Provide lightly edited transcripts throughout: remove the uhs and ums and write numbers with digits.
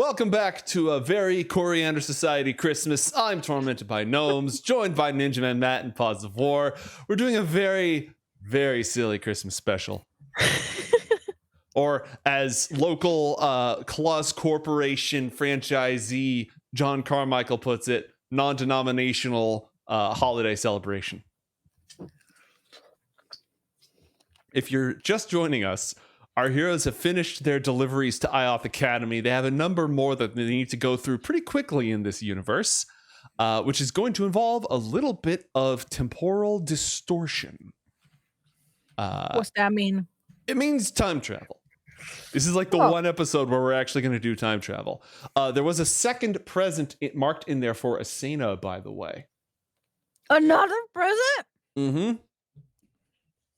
Welcome back to a very Coriander Society Christmas. I'm tormented by gnomes, joined by Ninja Man Matt and Paws of War. We're doing a very, very silly Christmas special. Or as local Claus Corporation franchisee John Carmichael puts it, non-denominational holiday celebration. If you're just joining us, our heroes have finished their deliveries to IOTH Academy. They have a number more that they need to go through pretty quickly in this universe, which is going to involve a little bit of temporal distortion. What's that mean? It means time travel. This is like the one episode where we're actually going to do time travel. There was a second present marked in there for Asena, by the way. Another present? Mm-hmm.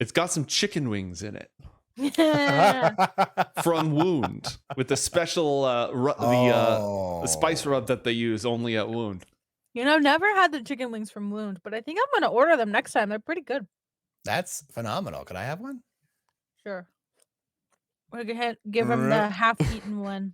It's got some chicken wings in it. From Wound with the special the spice rub that they use only at Wound. You know, never had the chicken wings from Wound, but I think I'm gonna order them next time. They're pretty good. That's phenomenal. Could I have one? Sure. We're gonna give him the half-eaten one.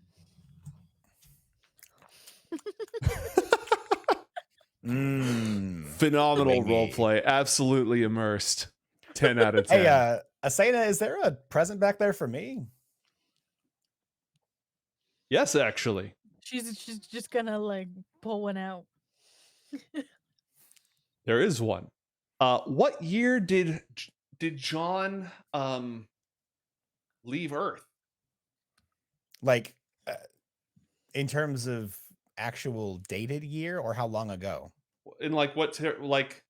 Phenomenal roleplay. Absolutely immersed. 10 out of 10. Hey, Asena, is there a present back there for me? Yes, actually. She's just gonna like pull one out. There is one. What year did John leave Earth? Like, in terms of actual dated year, or how long ago? In like what like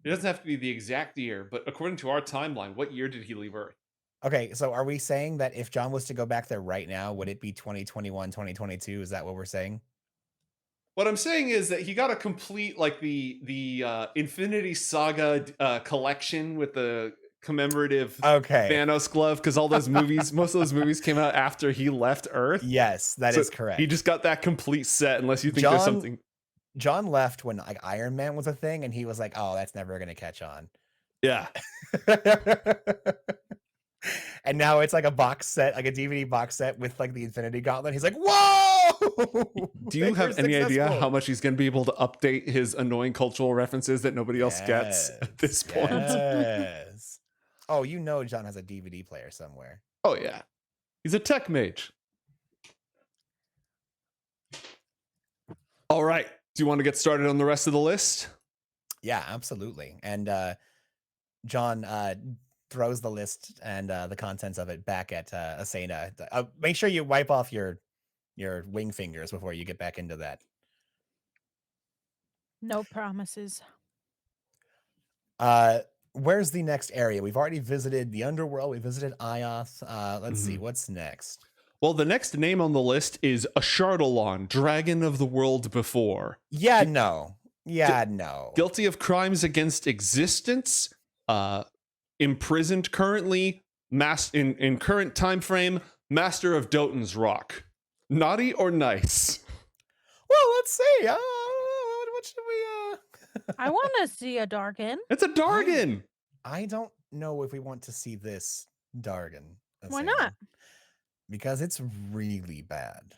it doesn't have to be the exact year, but according to our timeline, what year did he leave Earth? Okay, so are we saying that if John was to go back there right now, would it be 2021, 2022? Is that what we're saying? What I'm saying is that he got a complete, like, the Infinity Saga collection with the commemorative Thanos glove, because all those movies, most of those movies came out after he left Earth. Yes, that is correct. He just got that complete set, unless you think there's something. John left when like Iron Man was a thing, and he was like, "Oh, that's never gonna catch on." Yeah. And now it's like a box set, like a DVD box set with like the Infinity Gauntlet. He's like, "Whoa!" Do you have any idea how much he's going to be able to update his annoying cultural references that nobody else gets at this point? Yes. Oh, you know, John has a DVD player somewhere. Oh yeah, he's a tech mage. All right. Do you want to get started on the rest of the list? Yeah, absolutely. And John throws the list and the contents of it back at Asena. Make sure you wipe off your wing fingers before you get back into that. No promises. Where's the next area? We've already visited the underworld. We visited IOTH. Let's see, what's next? Well, the next name on the list is Ashardalon, Dragon of the World Before. Yeah, no. Guilty of crimes against existence, imprisoned currently, in current time frame, master of Doton's Rock. Naughty or nice? Well, let's see. What should we I want to see a Dargan. It's a Dargan. I don't know if we want to see this Dargan. Why not? Because it's really bad.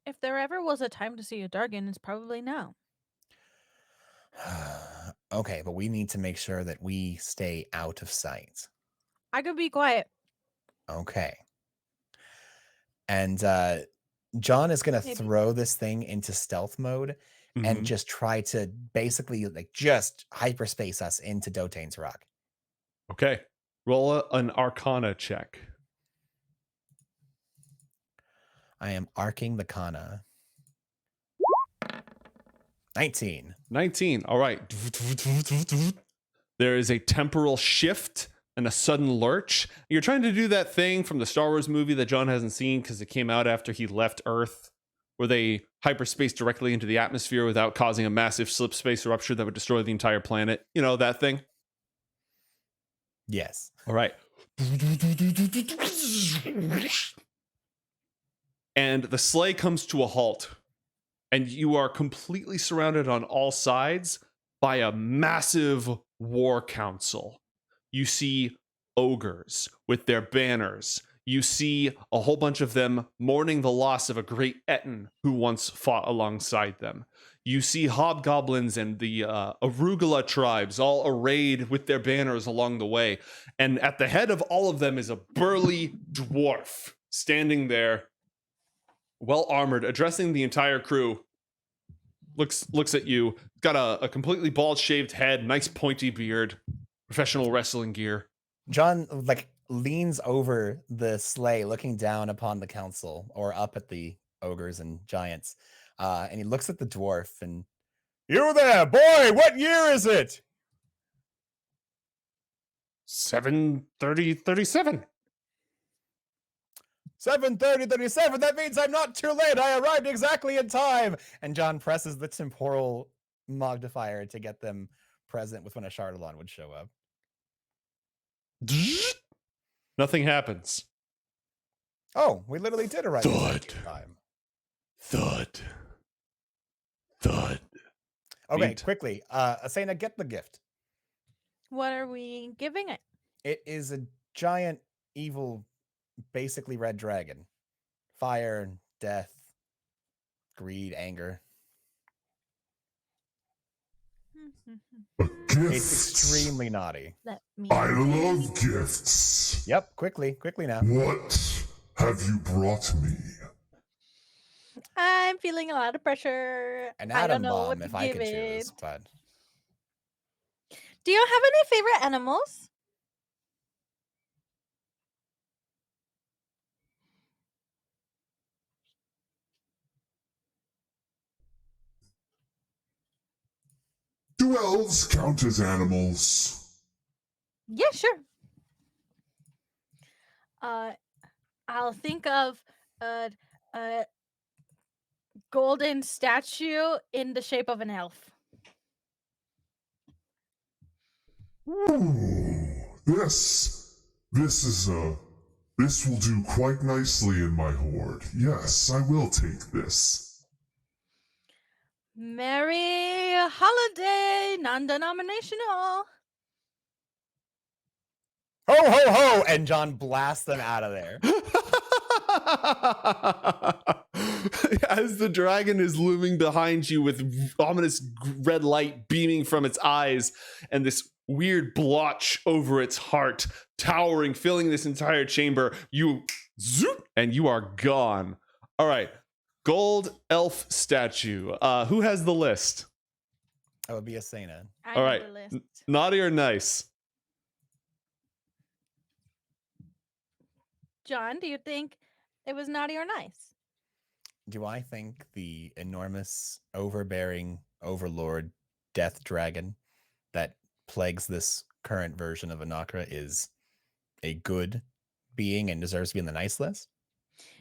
If there ever was a time to see a Dargan, it's probably now. Okay, but we need to make sure that we stay out of sight. I could be quiet. Okay. And John is going to throw this thing into stealth mode and just try to basically like just hyperspace us into Dotain's Rock. Okay. Roll an Arcana check. I am arcing the Kana. 19. All right. There is a temporal shift and a sudden lurch. You're trying to do that thing from the Star Wars movie that John hasn't seen because it came out after he left Earth, where they hyperspace directly into the atmosphere without causing a massive slip space rupture that would destroy the entire planet. You know, that thing? Yes. All right. And the sleigh comes to a halt, and you are completely surrounded on all sides by a massive war council. You see ogres with their banners. you see a whole bunch of them mourning the loss of a great Etten who once fought alongside them. You see hobgoblins and the arugula tribes all arrayed with their banners along the way. And at the head of all of them is a burly dwarf standing there, well armored, addressing the entire crew. Looks at you. Got a completely bald shaved head, nice pointy beard, professional wrestling gear. John like leans over the sleigh, looking down upon the council or up at the ogres and giants, and he looks at the dwarf and, "You there, boy! What year is it?" 7:37. 7:37. That means I'm not too late. I arrived exactly in time. And John presses the temporal modifier to get them present with when a Chardalon would show up. Nothing happens. Oh, we literally did arrive exactly in time. Thud. Okay, Beat. quickly. Asena, get the gift. What are we giving it? It is a giant, evil, basically red dragon. Fire, death, greed, anger. A It's gift. extremely naughty. Let me. I love gifts. Yep, quickly now. What have you brought me? I'm feeling a lot of pressure. An I atom don't know what bomb, to if I give could choose, it. but Do you have any favorite animals? Do elves count as animals? Yeah, sure. I'll think of a golden statue in the shape of an elf. Ooh, this will do quite nicely in my hoard. Yes, I will take this. Merry holiday, non-denominational. ho ho ho! And John blasts them out of there. As the dragon is looming behind you with ominous red light beaming from its eyes and this weird blotch over its heart towering, filling this entire chamber, you zoop and you are gone. All right, gold elf statue. Who has the list? That would be Asena. I All know right. the list. Naughty or nice? John, do you think it was naughty or nice? Do I think the enormous, overbearing overlord death dragon that plagues this current version of Anakra is a good being and deserves to be in the nice list?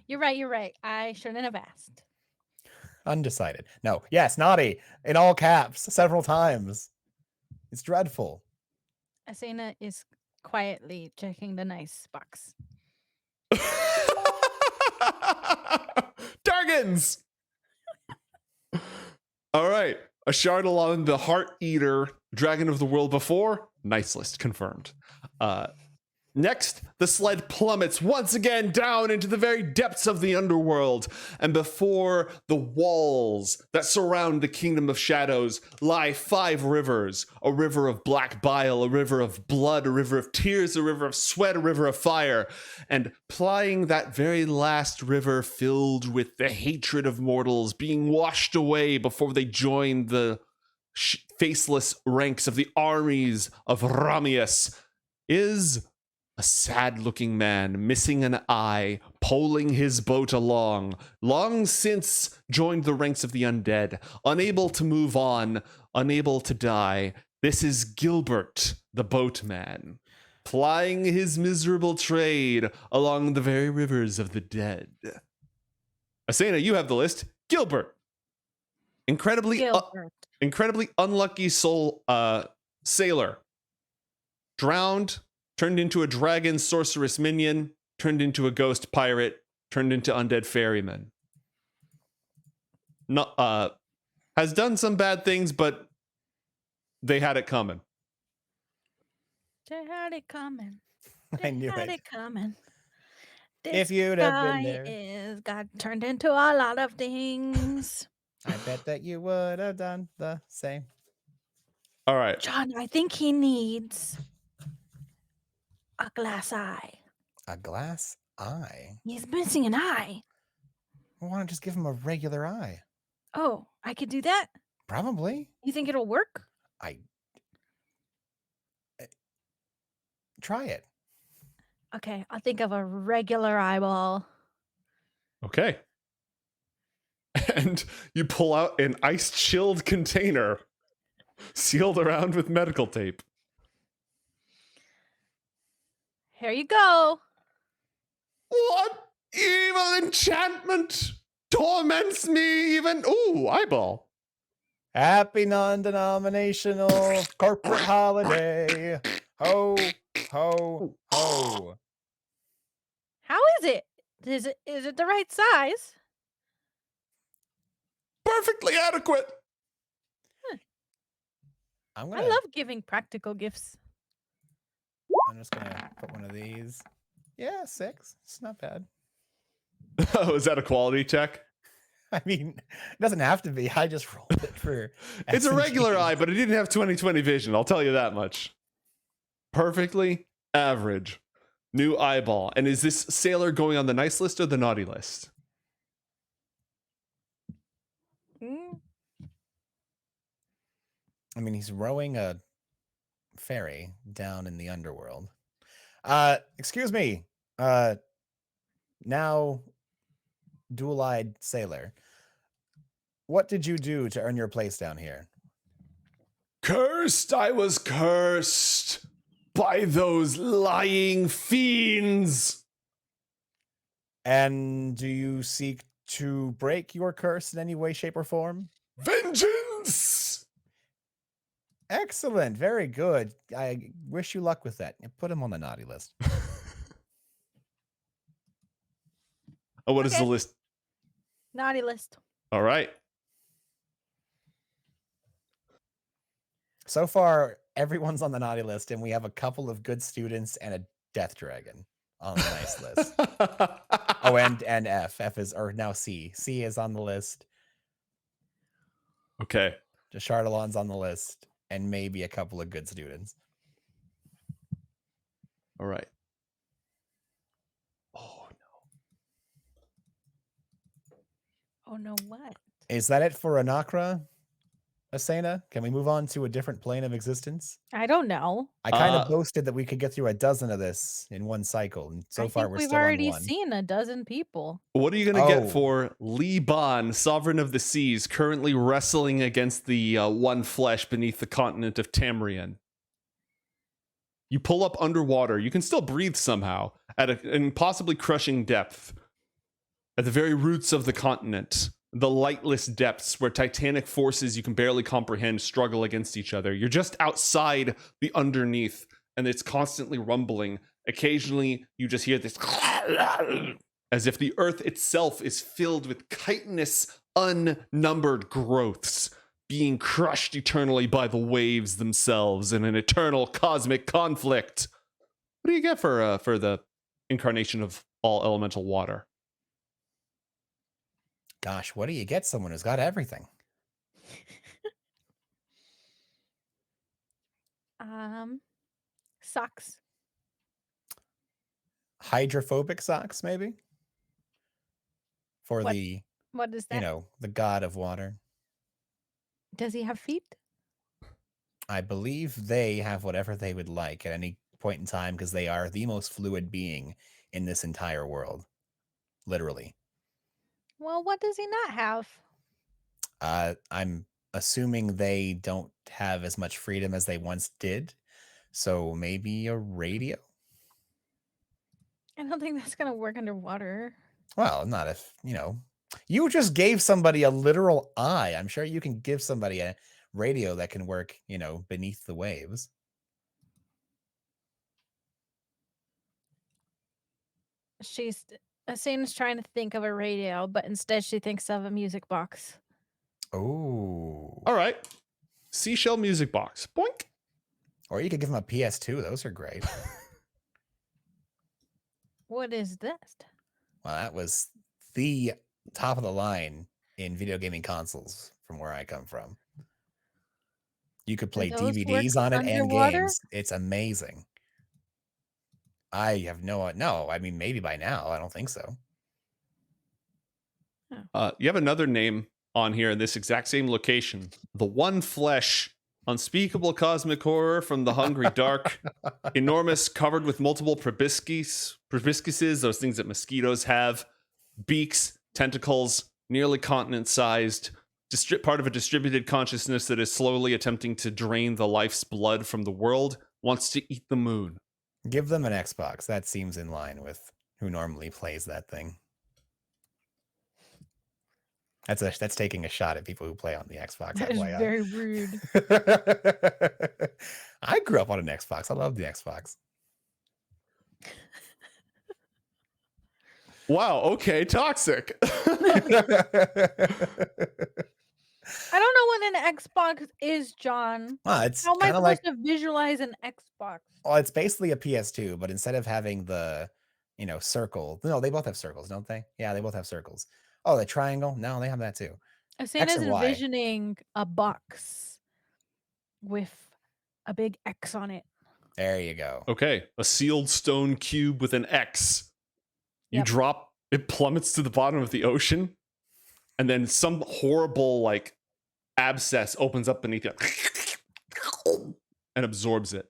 You're right. I shouldn't have asked. Undecided. No. Yes, naughty in all caps several times. It's dreadful. Asena is quietly checking the nice box. Dargans! All right. A Chardalon, the Heart Eater, Dragon of the World before. Nice list, confirmed. Next, the sled plummets once again down into the very depths of the underworld, and before the walls that surround the Kingdom of Shadows lie 5 rivers: a river of black bile, a river of blood, a river of tears, a river of sweat, a river of fire, and plying that very last river filled with the hatred of mortals being washed away before they join the faceless ranks of the armies of Ramius is a sad-looking man, missing an eye, poling his boat along, long since joined the ranks of the undead, unable to move on, unable to die. This is Gilbert, the boatman, plying his miserable trade along the very rivers of the dead. Asena, you have the list. Gilbert. Incredibly unlucky soul sailor. Drowned, turned into a dragon sorceress minion, turned into a ghost pirate, turned into undead ferryman. Has done some bad things, but they had it coming. They had it coming. I knew Had it. it coming. If you'd have been guy there. is got turned into a lot of things. I bet that you would have done the same. All right. John, I think he needs a glass eye. A glass eye? He's missing an eye. Why don't just give him a regular eye? Oh, I could do that? Probably. You think it'll work? Try it. Okay, I'll think of a regular eyeball. Okay. And you pull out an ice-chilled container sealed around with medical tape. Here you go. What evil enchantment torments me even? Ooh, eyeball. Happy non-denominational corporate holiday. Ho, ho, ho. How is it? Is it the right size? Perfectly adequate. I'm I love giving practical gifts. just gonna put one of these. Yeah, 6. It's not bad. Oh, is that a quality check? I mean, it doesn't have to be. I just rolled it for. It's a S&Ps. regular eye, but it didn't have 20/20 vision. I'll tell you that much. Perfectly average. New eyeball. And is this sailor going on the nice list or the naughty list? Mm. I mean, he's rowing a ferry down in the underworld. Excuse me. Now, dual-eyed sailor. What did you do to earn your place down here? Cursed, I was cursed by those lying fiends. And do you seek to break your curse in any way, shape, or form? Vengeance! Excellent. Very good. I wish you luck with that. Put him on the naughty list. Oh, what is the Okay. list? Naughty list. All right. So far, everyone's on the naughty list, and we have a couple of good students and a death dragon on the nice list. Oh, and F. F is, or now C. C is on the list. Okay. Chardalon's on the list, and maybe a couple of good students. All right. Oh, no. Oh no, what? Is that it for Anakra, Asena? Can we move on to a different plane of existence? I don't know. I kind of Uh, boasted that we could get through a dozen of this in one cycle, and so I far think we're we've still on already one. seen a dozen people. What are you going to Oh. get for Liban, Sovereign of the Seas, currently wrestling against the one flesh beneath the continent of Tamrian? You pull up underwater. You can still breathe somehow at an possibly crushing depth. At the very roots of the continent, the lightless depths where titanic forces you can barely comprehend struggle against each other. You're just outside the underneath, and it's constantly rumbling. Occasionally, you just hear this as if the earth itself is filled with chitinous, unnumbered growths being crushed eternally by the waves themselves in an eternal cosmic conflict. What do you get for the incarnation of all elemental water? Gosh, what do you get someone who's got everything? Socks. Hydrophobic socks, maybe? For What? the, What is that? the god of water. Does he have feet? I believe they have whatever they would like at any point in time because they are the most fluid being in this entire world. Literally. Well, what does he not have? I'm assuming they don't have as much freedom as they once did. So maybe a radio? I don't think that's gonna work underwater. Well, not if, you just gave somebody a literal eye. I'm sure you can give somebody a radio that can work, beneath the waves. Asena's trying to think of a radio, but instead she thinks of a music box. Oh. All right. Seashell music box. Boink. Or you could give them a PS2. Those are great. What is this? Well, that was the top of the line in video gaming consoles from where I come from. You could play those work DVDs on it and underwater? games. It's amazing. I have no. I mean, maybe by now. I don't think so. You have another name on here in this exact same location. The One Flesh. Unspeakable cosmic horror from the hungry dark. Enormous, covered with multiple proboscises, those things that mosquitoes have. Beaks, tentacles, nearly continent-sized. Part of a distributed consciousness that is slowly attempting to drain the life's blood from the world. Wants to eat the moon. Give them an Xbox. That seems in line with who normally plays that thing. That's taking a shot at people who play on the Xbox. That is FYI. very rude. I grew up on an Xbox. I love the Xbox. Wow, okay, toxic. I don't know what an Xbox is, John. It's How am I kind of supposed like, to visualize an Xbox? well, it's basically a PS2, but instead of having the, circle. No, they both have circles, don't they? Yeah, they both have circles. Oh, the triangle? No, they have that too. Asena's and Y. envisioning a box with a big X on it. There you go. Okay, a sealed stone cube with an X. You Yep. drop, it plummets to the bottom of the ocean, and then some horrible, like, abscess opens up beneath it and absorbs it.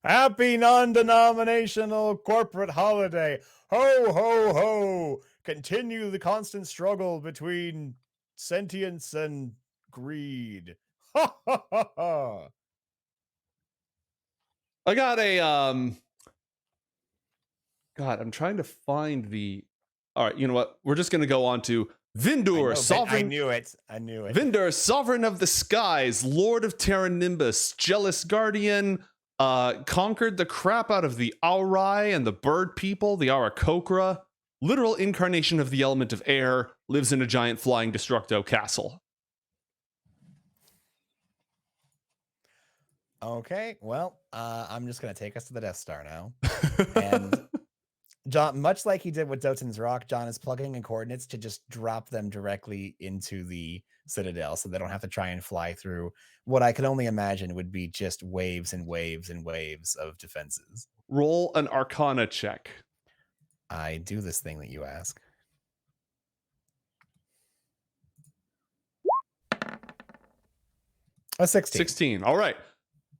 Happy non-denominational corporate holiday. Ho, ho, ho. Continue the constant struggle between sentience and greed. Ha, ha, ha, ha. I got a, God, I'm trying to find the... All right, you know what? We're just going to go on to Vindur, I sovereign... knew it. Vindur, sovereign of the skies, lord of Terra Nimbus, jealous guardian, conquered the crap out of the Aurai and the bird people, the Arakokra, literal incarnation of the element of air, lives in a giant flying Destructo castle. Okay, well, I'm just going to take us to the Death Star now. And John, much like he did with Dotan's Rock, John is plugging in coordinates to just drop them directly into the Citadel so they don't have to try and fly through what I can only imagine would be just waves and waves and waves of defenses. Roll an Arcana check. I do this thing that you ask. A 16. 16. All right.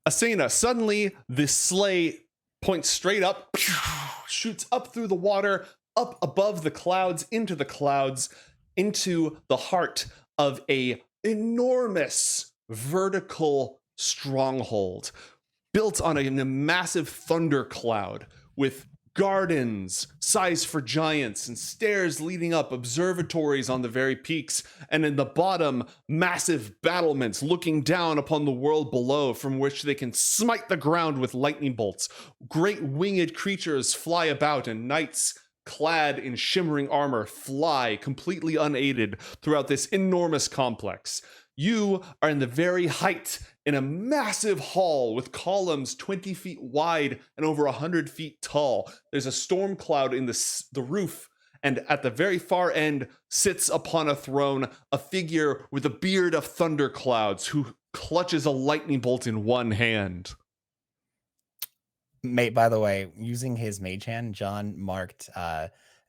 Asena, suddenly the sleigh points straight up, shoots up through the water, up above the clouds, into the heart of a enormous vertical stronghold built on a massive thundercloud with gardens sized for giants and stairs leading up, observatories on the very peaks, and in the bottom, massive battlements looking down upon the world below from which they can smite the ground with lightning bolts. Great winged creatures fly about, and knights clad in shimmering armor fly completely unaided throughout this enormous complex. You are in the very height in a massive hall with columns 20 feet wide and over 100 feet tall. There's a storm cloud in the roof, and at the very far end sits upon a throne a figure with a beard of thunderclouds who clutches a lightning bolt in one hand. Mate, by the way, using his mage hand, John marked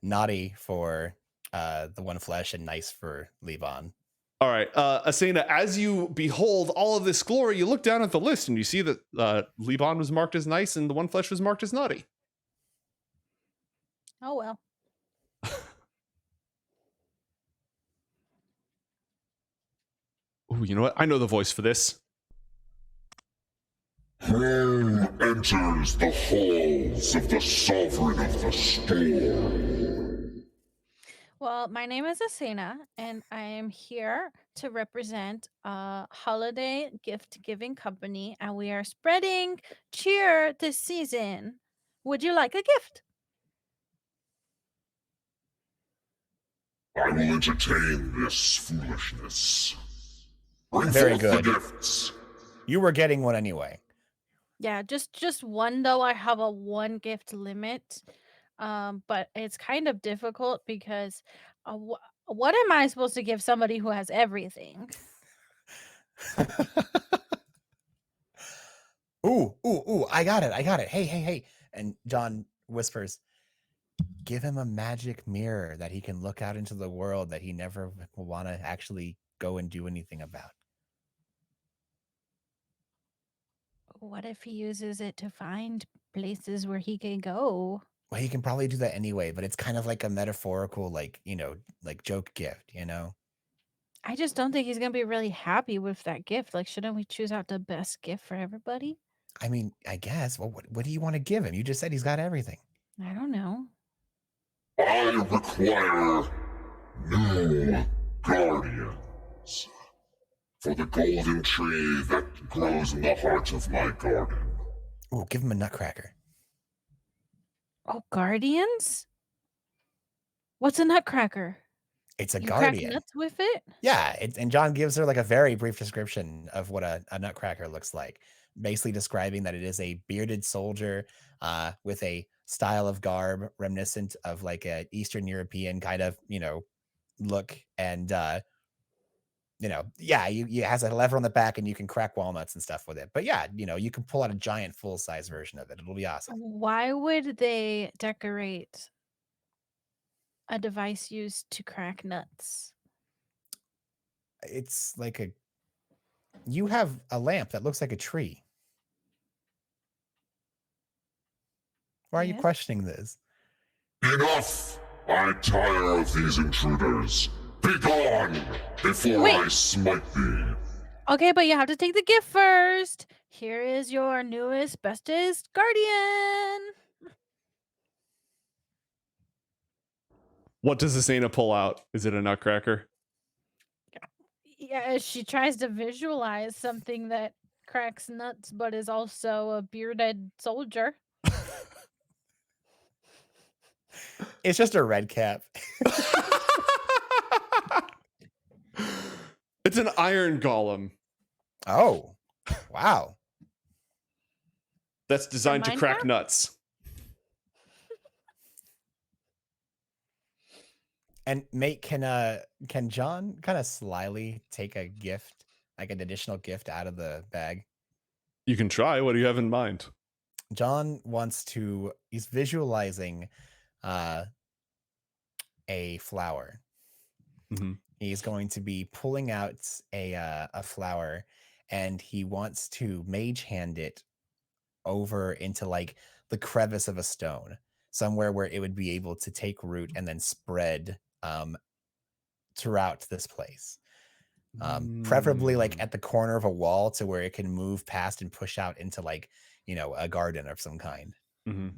naughty for the One Flesh and nice for Levon. All right, Asena, as you behold all of this glory, you look down at the list and you see that Levon was marked as nice and the One Flesh was marked as naughty. Oh, well. Ooh, you know what? I know the voice for this. Who enters the halls of the Sovereign of the Storm? Well, my name is Asena, and I am here to represent a holiday gift-giving company, and we are spreading cheer this season. Would you like a gift? I will entertain this foolishness. Bring Very forth good. the gifts. You were getting one anyway. Yeah, just one though. I have a one gift limit. but it's kind of difficult because what am I supposed to give somebody who has everything? Ooh, I got it. Hey. And John whispers, give him a magic mirror that he can look out into the world that he never will want to actually go and do anything about. What if he uses it to find places where he can go? Well, he can probably do that anyway, but it's kind of like a metaphorical, like, like joke gift, I just don't think he's gonna be really happy with that gift. Like, shouldn't we choose out the best gift for everybody? I mean, I guess. Well, what do you want to give him? You just said he's got everything. I don't know. I require new guardians for the golden tree that grows in the heart of my garden. Oh, give him a nutcracker. Oh, guardians? What's a nutcracker? It's a You guardian. crack nuts with it? Yeah, and John gives her like a very brief description of what a nutcracker looks like, basically describing that it is a bearded soldier with a style of garb reminiscent of like a Eastern European kind of, look. And, yeah, you has a lever on the back and you can crack walnuts and stuff with it. But yeah, you can pull out a giant full-size version of it. It'll be awesome. Why would they decorate a device used to crack nuts? It's like you have a lamp that looks like a tree. Why are you Yes. questioning this? Enough! I tire of these intruders. Be gone before Wait. I smite thee. Okay, but you have to take the gift first. Here is your newest, bestest guardian. What does Asena pull out? Is it a nutcracker? Yeah, she tries to visualize something that cracks nuts but is also a bearded soldier. It's just a red cap. It's an iron golem Oh, wow. that's designed to crack Minecraft? nuts. And mate, can John kind of slyly take a gift, like an additional gift out of the bag? You can try. What do you have in mind? John he's visualizing a flower. Mhm. He's going to be pulling out a flower, and he wants to mage hand it over into like the crevice of a stone, somewhere where it would be able to take root and then spread throughout this place. Preferably like at the corner of a wall to where it can move past and push out into like, a garden of some kind. Mhm.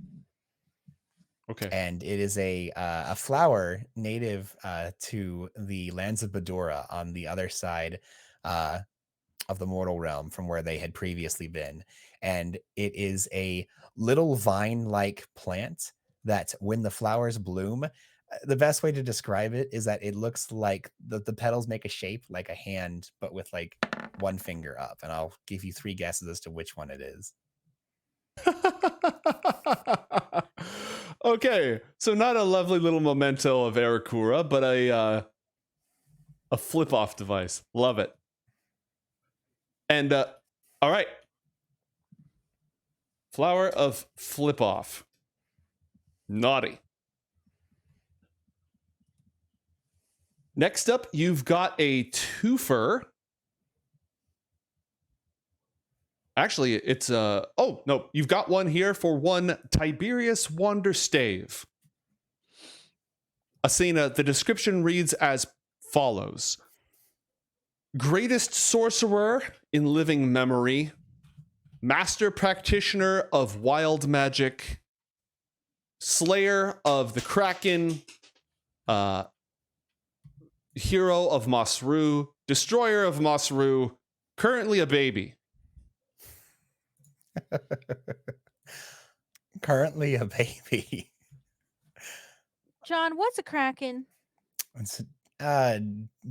Okay. And it is a flower native to the lands of Badora on the other side of the mortal realm from where they had previously been. And it is a little vine-like plant that when the flowers bloom, the best way to describe it is that it looks like the petals make a shape like a hand, but with like one finger up. And I'll give you 3 guesses as to which one it is. Okay, so not a lovely little memento of Arakura, but a flip-off device. Love it. And all right, flower of flip-off. Naughty. Next up, you've got a twofer. Actually, it's oh no, you've got one here for one Tiberius Wanderstave. Asena, the description reads as follows: greatest sorcerer in living memory, master practitioner of wild magic, slayer of the Kraken, hero of Masru, destroyer of Masru, currently a baby. Currently a baby. John, what's a kraken? It's a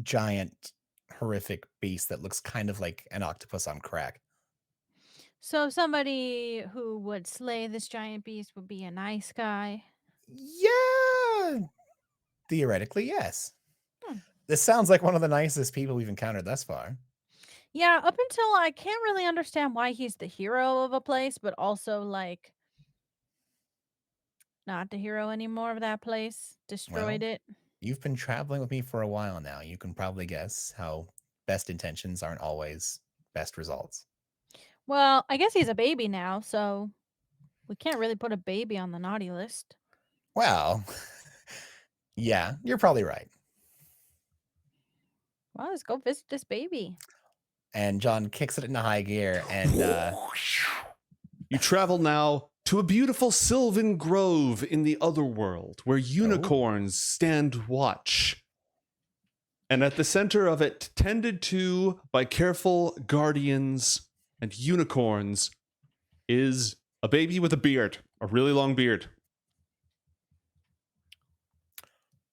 giant, horrific beast that looks kind of like an octopus on crack. So somebody who would slay this giant beast would be a nice guy. Yeah, theoretically, yes. Hmm. This sounds like one of the nicest people we've encountered thus far. Yeah, up until I can't really understand why he's the hero of a place, but also like not the hero anymore of that place. Destroyed it. You've been traveling with me for a while now. You can probably guess how best intentions aren't always best results. Well, I guess he's a baby now, so we can't really put a baby on the naughty list. Well, yeah, you're probably right. Well, let's go visit this baby. And John kicks it into high gear, and You travel now to a beautiful sylvan grove in the other world where unicorns stand watch. And at the center of it, tended to by careful guardians and unicorns, is a baby with a beard, a really long beard.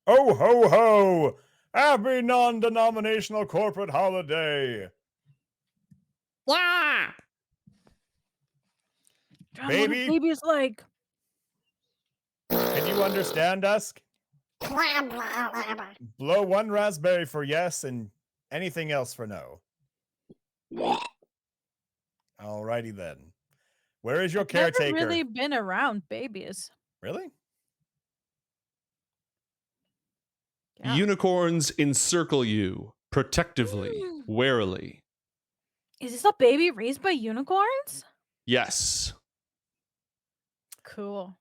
ho ho ho! Happy non-denominational corporate holiday! Wah! John, Baby? what a baby is like. Can you understand us? Blow one raspberry for yes and anything else for no. Alrighty then. Where is your caretaker? Never really been around babies. Really? Yeah. Unicorns encircle you protectively, warily. Is this a baby raised by unicorns? Yes. Cool.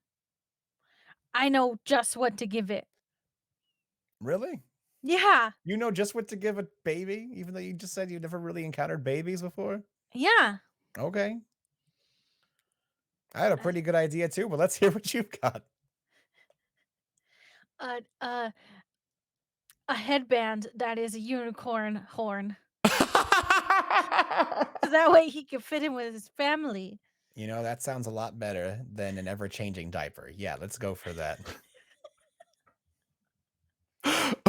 I know just what to give it. Really? Yeah. You know just what to give a baby, even though you just said you never really encountered babies before? Yeah. Okay. I had a pretty good idea too, but let's hear what you've got. A headband that is a unicorn horn. So that way he can fit in with his family. You know, that sounds a lot better than an ever-changing diaper. Yeah, let's go for that.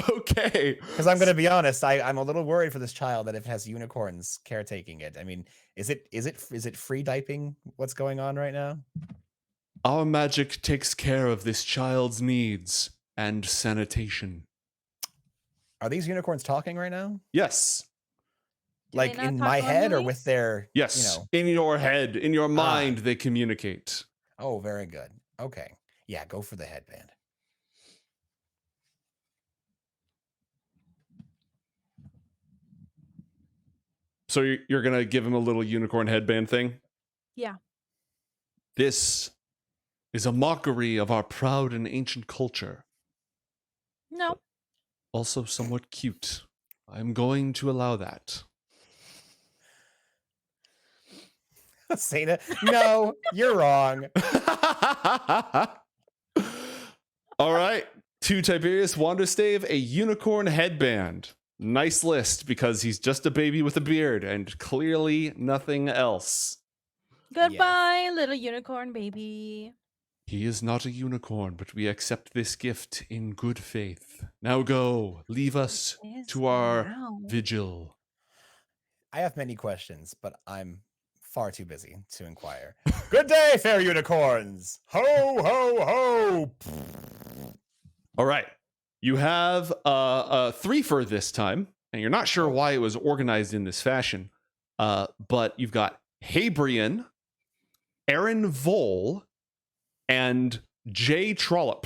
Okay. Because I'm going to be honest, I'm a little worried for this child that if it has unicorns caretaking it. I mean, is it free diaping? What's going on right now? Our magic takes care of this child's needs and sanitation. Are these unicorns talking right now? Yes. Do they Like not in talk my head or normally? with their, Yes. you know? In your head, in your mind, they communicate. Oh, very good. Okay. Yeah, go for the headband. So you're going to give him a little unicorn headband thing? Yeah. This is a mockery of our proud and ancient culture. No. Also somewhat cute. I'm going to allow that. Asena, no, you're wrong. All right. To Tiberius Wanderstave, a unicorn headband. Nice list because he's just a baby with a beard and clearly nothing else. Goodbye, little unicorn baby. He is not a unicorn, but we accept this gift in good faith. Now go, leave us to our vigil. I have many questions, but I'm far too busy to inquire. Good day, fair unicorns! Ho, ho, ho! All right. You have a threefer this time, and you're not sure why it was organized in this fashion. But you've got Habrian, Aaron Vole, and Jay Trollope.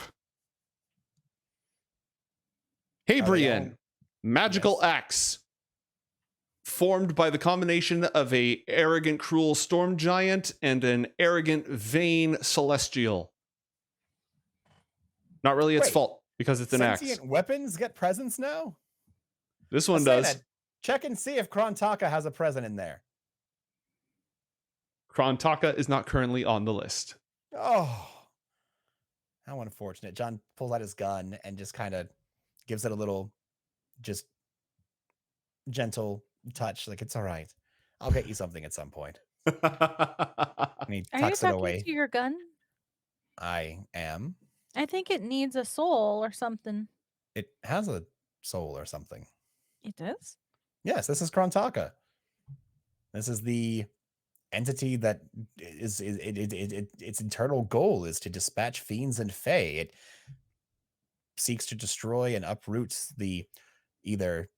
Habrian, magical axe, formed by the combination of a arrogant, cruel storm giant and an arrogant, vain celestial. Not really its fault because it's an axe. Sentient weapons get presents now? This one does. Check and see if Krontaka has a present in there. Krontaka is not currently on the list. Oh, how unfortunate. John pulls out his gun and just kind of gives it a little just gentle touch. Like, it's all right. I'll get you something at some point. And he Are you tucks it talking away. to your gun? I am. I think it needs a soul or something. It has a soul or something. It does? Yes, this is Krontaka. This is the entity that its internal goal is to dispatch fiends and fae. It seeks to destroy and uproot the either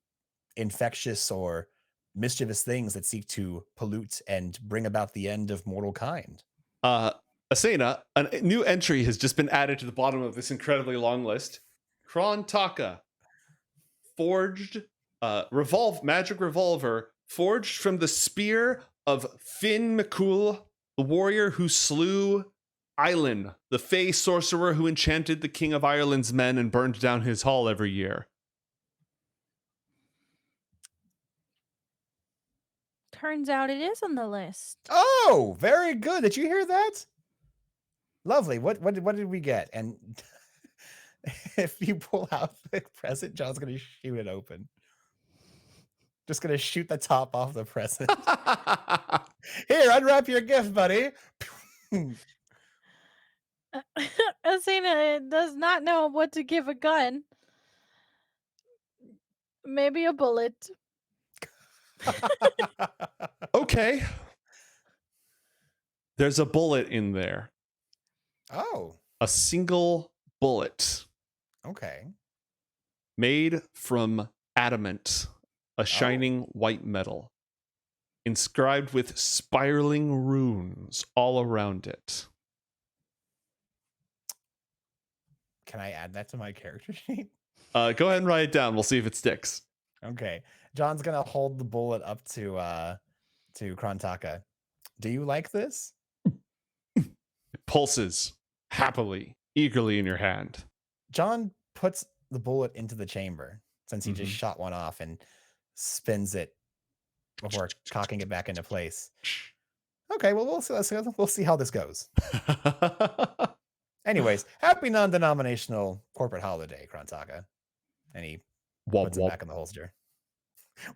infectious or mischievous things that seek to pollute and bring about the end of mortal kind. Asena, a new entry has just been added to the bottom of this incredibly long list. Krontaka, forged, magic revolver, forged from the spear of Finn McCool, the warrior who slew Island, the Fey sorcerer who enchanted the King of Ireland's men and burned down his hall every year. Turns out it is on the list. Oh, very good. Did you hear that? Lovely. What did we get? And if you pull out the present, John's gonna shoot it open. Just gonna shoot the top off the present. Here, unwrap your gift, buddy. Asena does not know what to give a gun. Maybe a bullet. Okay. There's a bullet in there. Oh, A single bullet okay. made from adamant, a shining white metal, inscribed with spiraling runes all around it. Can I add that to my character sheet? Go ahead and write it down. We'll see if it sticks. Okay. John's gonna hold the bullet up to Krontaka. Do you like this? It pulses happily, eagerly in your hand. John puts the bullet into the chamber since he just shot one off and spins it before cocking it back into place. Okay, well we'll see how this goes. Anyways, happy non-denominational corporate holiday, Krontaka. And he puts it back in the holster.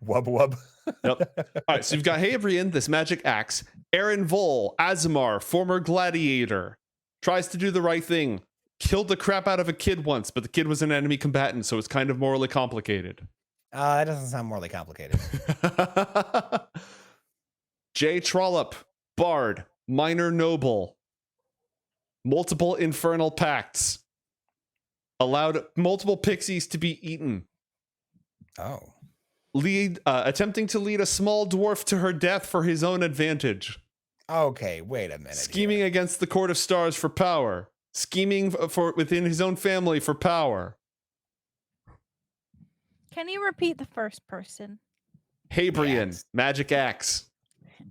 Wub wub. Yep. All right, so you've got Habrian, this magic axe. Aaron Vol, Azamar, former gladiator, tries to do the right thing. Killed the crap out of a kid once, but the kid was an enemy combatant, so it's kind of morally complicated. That doesn't sound morally complicated. Jay Trollop, bard, minor noble, multiple infernal pacts, allowed multiple pixies to be eaten. Oh. Attempting to lead a small dwarf to her death for his own advantage. Okay, wait a minute. Scheming against the Court of Stars for power. Scheming for within his own family for power. Can you repeat the first person? Habrian, magic axe.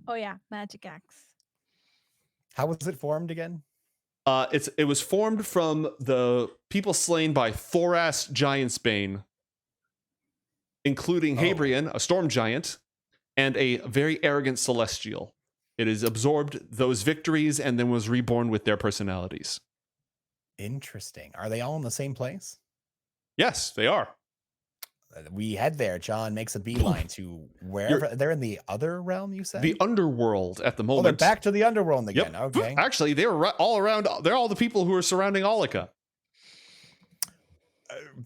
Oh yeah, magic axe. How was it formed again? It was formed from the people slain by Thoras Giantsbane, including Habrian, a storm giant, and a very arrogant celestial. It has absorbed those victories and then was reborn with their personalities. Interesting. Are they all in the same place? Yes, they are. We head there. John makes a beeline to wherever. They're in the other realm, you said? The underworld at the moment. Oh, they're back to the underworld again. Yep. Okay. Actually, they were all around. They're all the people who are surrounding Alika.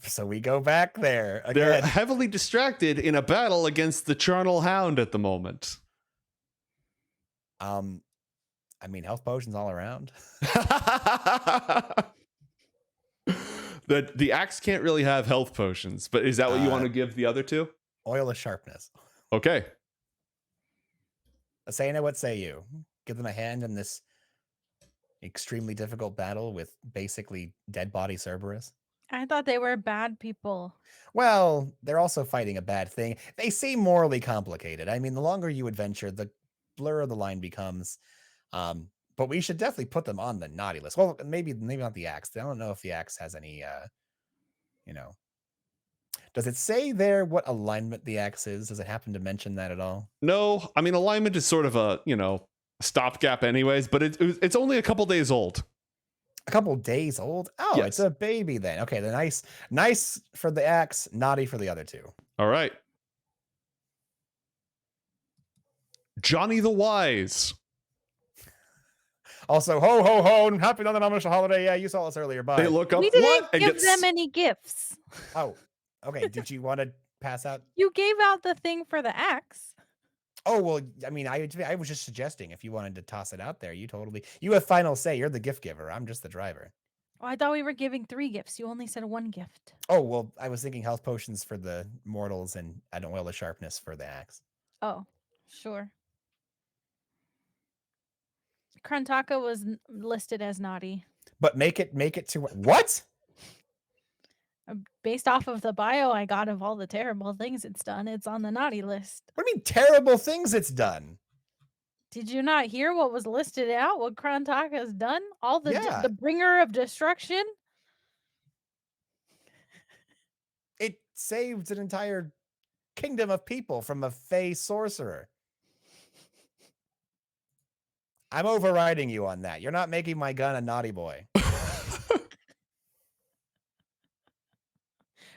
So we go back there again. They're heavily distracted in a battle against the Charnel Hound at the moment. I mean, health potions all around. The axe can't really have health potions, but is that what you want to give the other two? Oil of sharpness. Okay. Asena, what say you? Give them a hand in this extremely difficult battle with basically dead body Cerberus? I thought they were bad people. Well, they're also fighting a bad thing. They seem morally complicated. I mean, the longer you adventure, the blur of the line becomes. But we should definitely put them on the naughty list. Well, maybe not the axe. I don't know if the axe has any, Does it say there what alignment the axe is? Does it happen to mention that at all? No, I mean, alignment is sort of a, stopgap anyways, but it's only a couple days old. A couple days old? Oh, Yes. It's a baby then. Okay, the nice for the axe, naughty for the other two. All right. Johnny the Wise. Also, ho, ho, ho, happy non-denominational holiday. Yeah, you saw us earlier. Bye. They look up We didn't what and give get them any gifts. Oh, okay. Did you want to pass out? You gave out the thing for the axe. Oh, well, I mean, I was just suggesting if you wanted to toss it out there, you have final say. You're the gift giver. I'm just the driver. Oh, I thought we were giving 3 gifts. You only said 1 gift. Oh, well, I was thinking health potions for the mortals and an oil of sharpness for the axe. Oh, sure. Krantaka was listed as naughty. But make it to what? Based off of the bio I got of all the terrible things it's done, it's on the naughty list. What do you mean terrible things it's done? Did you not hear what was listed out? What Krantaka has done? All the Yeah. the bringer of destruction? It saved an entire kingdom of people from a fey sorcerer. I'm overriding you on that. You're not making my gun a naughty boy.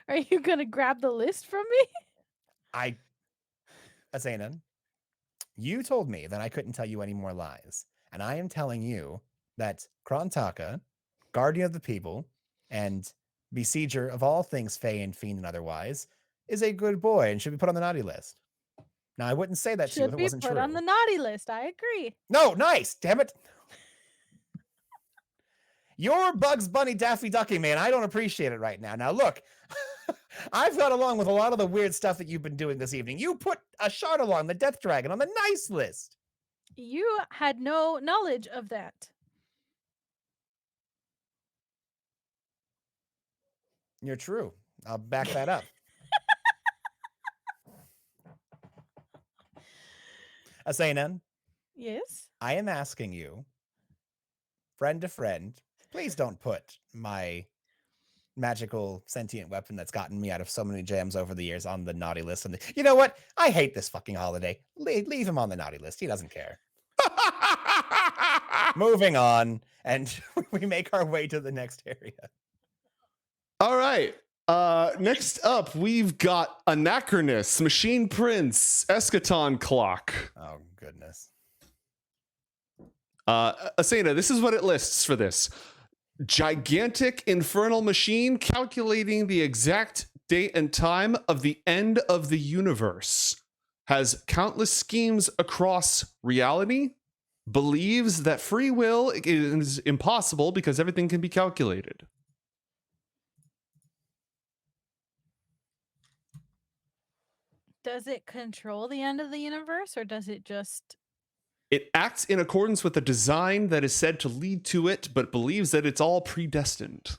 Are you gonna grab the list from me? Asena, you told me that I couldn't tell you any more lies. And I am telling you that Krantaka, guardian of the people, and besieger of all things fey and fiend and otherwise, is a good boy and should be put on the naughty list. Now, I wouldn't say that to you if Should it be wasn't put true. on the naughty list. I agree. No, nice. Damn it. You're Bugs Bunny Daffy Ducky, man. I don't appreciate it right now. Now, look, I've got along with a lot of the weird stuff that you've been doing this evening. You put a shard along the Death Dragon on the nice list. You had no knowledge of that. You're true. I'll back that up. Asena, Yes. I am asking you, friend to friend, please don't put my magical sentient weapon that's gotten me out of so many jams over the years on the naughty list. And you know what? I hate this fucking holiday. Leave him on the naughty list. He doesn't care. Moving on, and we make our way to the next area. All right. Next up, we've got Anachronous, Machine Prince, Eschaton Clock. Oh, goodness. Asena, this is what it lists for this. Gigantic infernal machine calculating the exact date and time of the end of the universe. Has countless schemes across reality. Believes that free will is impossible because everything can be calculated. Does it control the end of the universe, or does it just... It acts in accordance with a design that is said to lead to it, but believes that it's all predestined.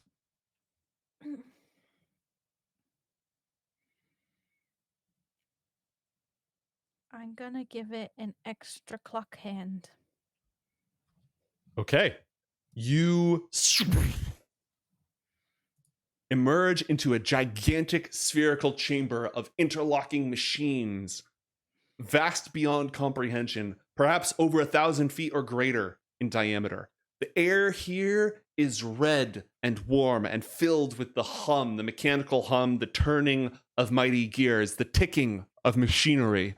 I'm gonna give it an extra clock hand. Okay. You emerge into a gigantic spherical chamber of interlocking machines, vast beyond comprehension, perhaps over 1,000 feet or greater in diameter. The air here is red and warm and filled with the hum, the mechanical hum, the turning of mighty gears, the ticking of machinery.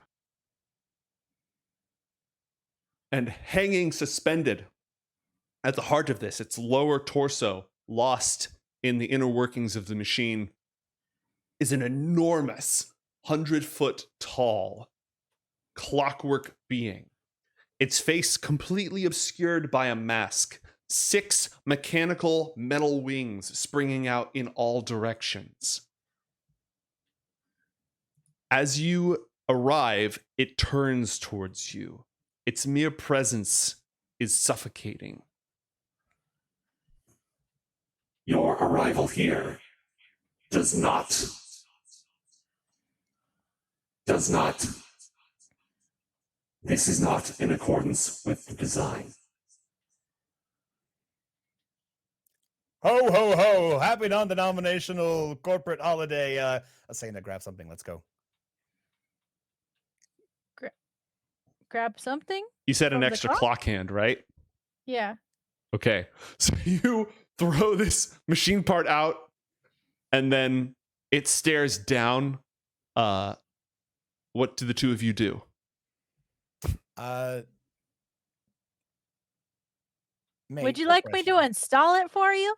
And hanging suspended at the heart of this, its lower torso, lost in the inner workings of the machine, is an enormous 100-foot tall clockwork being. Its face completely obscured by a mask, 6 mechanical metal wings springing out in all directions. As you arrive, it turns towards you. Its mere presence is suffocating. Your arrival here does not. This is not in accordance with the design. Ho, ho, ho. Happy non-denominational corporate holiday. Asena, grab something. Let's go. Grab something? You said an From the extra clock? clock hand, right? Yeah. Okay. So you throw this machine part out, and then it stares down. What do the two of you do? Would you like me to install it for you?